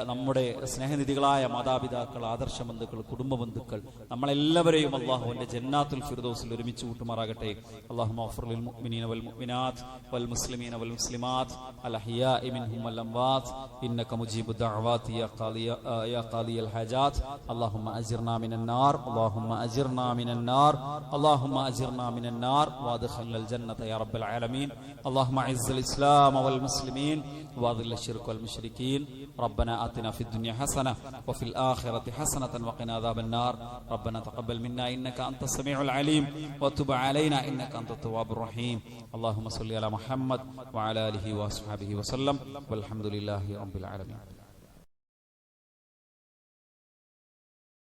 നമ്മുടെ സ്നേഹനിധികളായ മാതാപിതാക്കൾ, ആദർശ ബന്ധുക്കൾ, കുടുംബ ബന്ധുക്കൾ, നമ്മളെല്ലാവരെയും അല്ലാഹുവിന്റെ ജന്നാത്തുൽ ഫിർദൗസിൽ ഒരുമിച്ച് കൂട്ടുമാറാകട്ടെ. അല്ലാഹുമ്മ ഗ്ഫിർ ലിൽ മുഅ്മിനീന വൽ മുഅ്മിനാത്ത് വൽ മുസ്ലിമീന വൽ മുസ്ലിമാത്ത് അൽ അഹ്യാഇ മിൻഹും വൽ അംവാത്ത് ഇന്നക മുജീബു ദഅവാതി യാ ഖാദിയൽ ഹാജാത്ത്. അല്ലാഹുമ്മ അജിർനാ മിനൻ നാർ, അല്ലാഹുമ്മ അജിർനാ മിനൻ നാർ, അല്ലാഹുമ്മ അജിർനാ മിനൻ നാർ വഅദ്ഖിൽനൽ ജന്നത യാ റബ്ബൽ ആലമീൻ. അല്ലാഹുമ്മ അഇസ്സൽ ഇസ്ലാമ വൽ മുസ്ലിമീൻ വഅദിൽ الشرك والمشركين. ربنا آتنا في الدنيا حسنة وفي الآخرة حسنة وقنا عذاب النار. ربنا تقبل منا إنك أنت السميع العليم وتب علينا إنك أنت التواب الرحيم. اللهم صل على محمد وعلى آله وصحبه وسلم والحمد لله رب العالمين.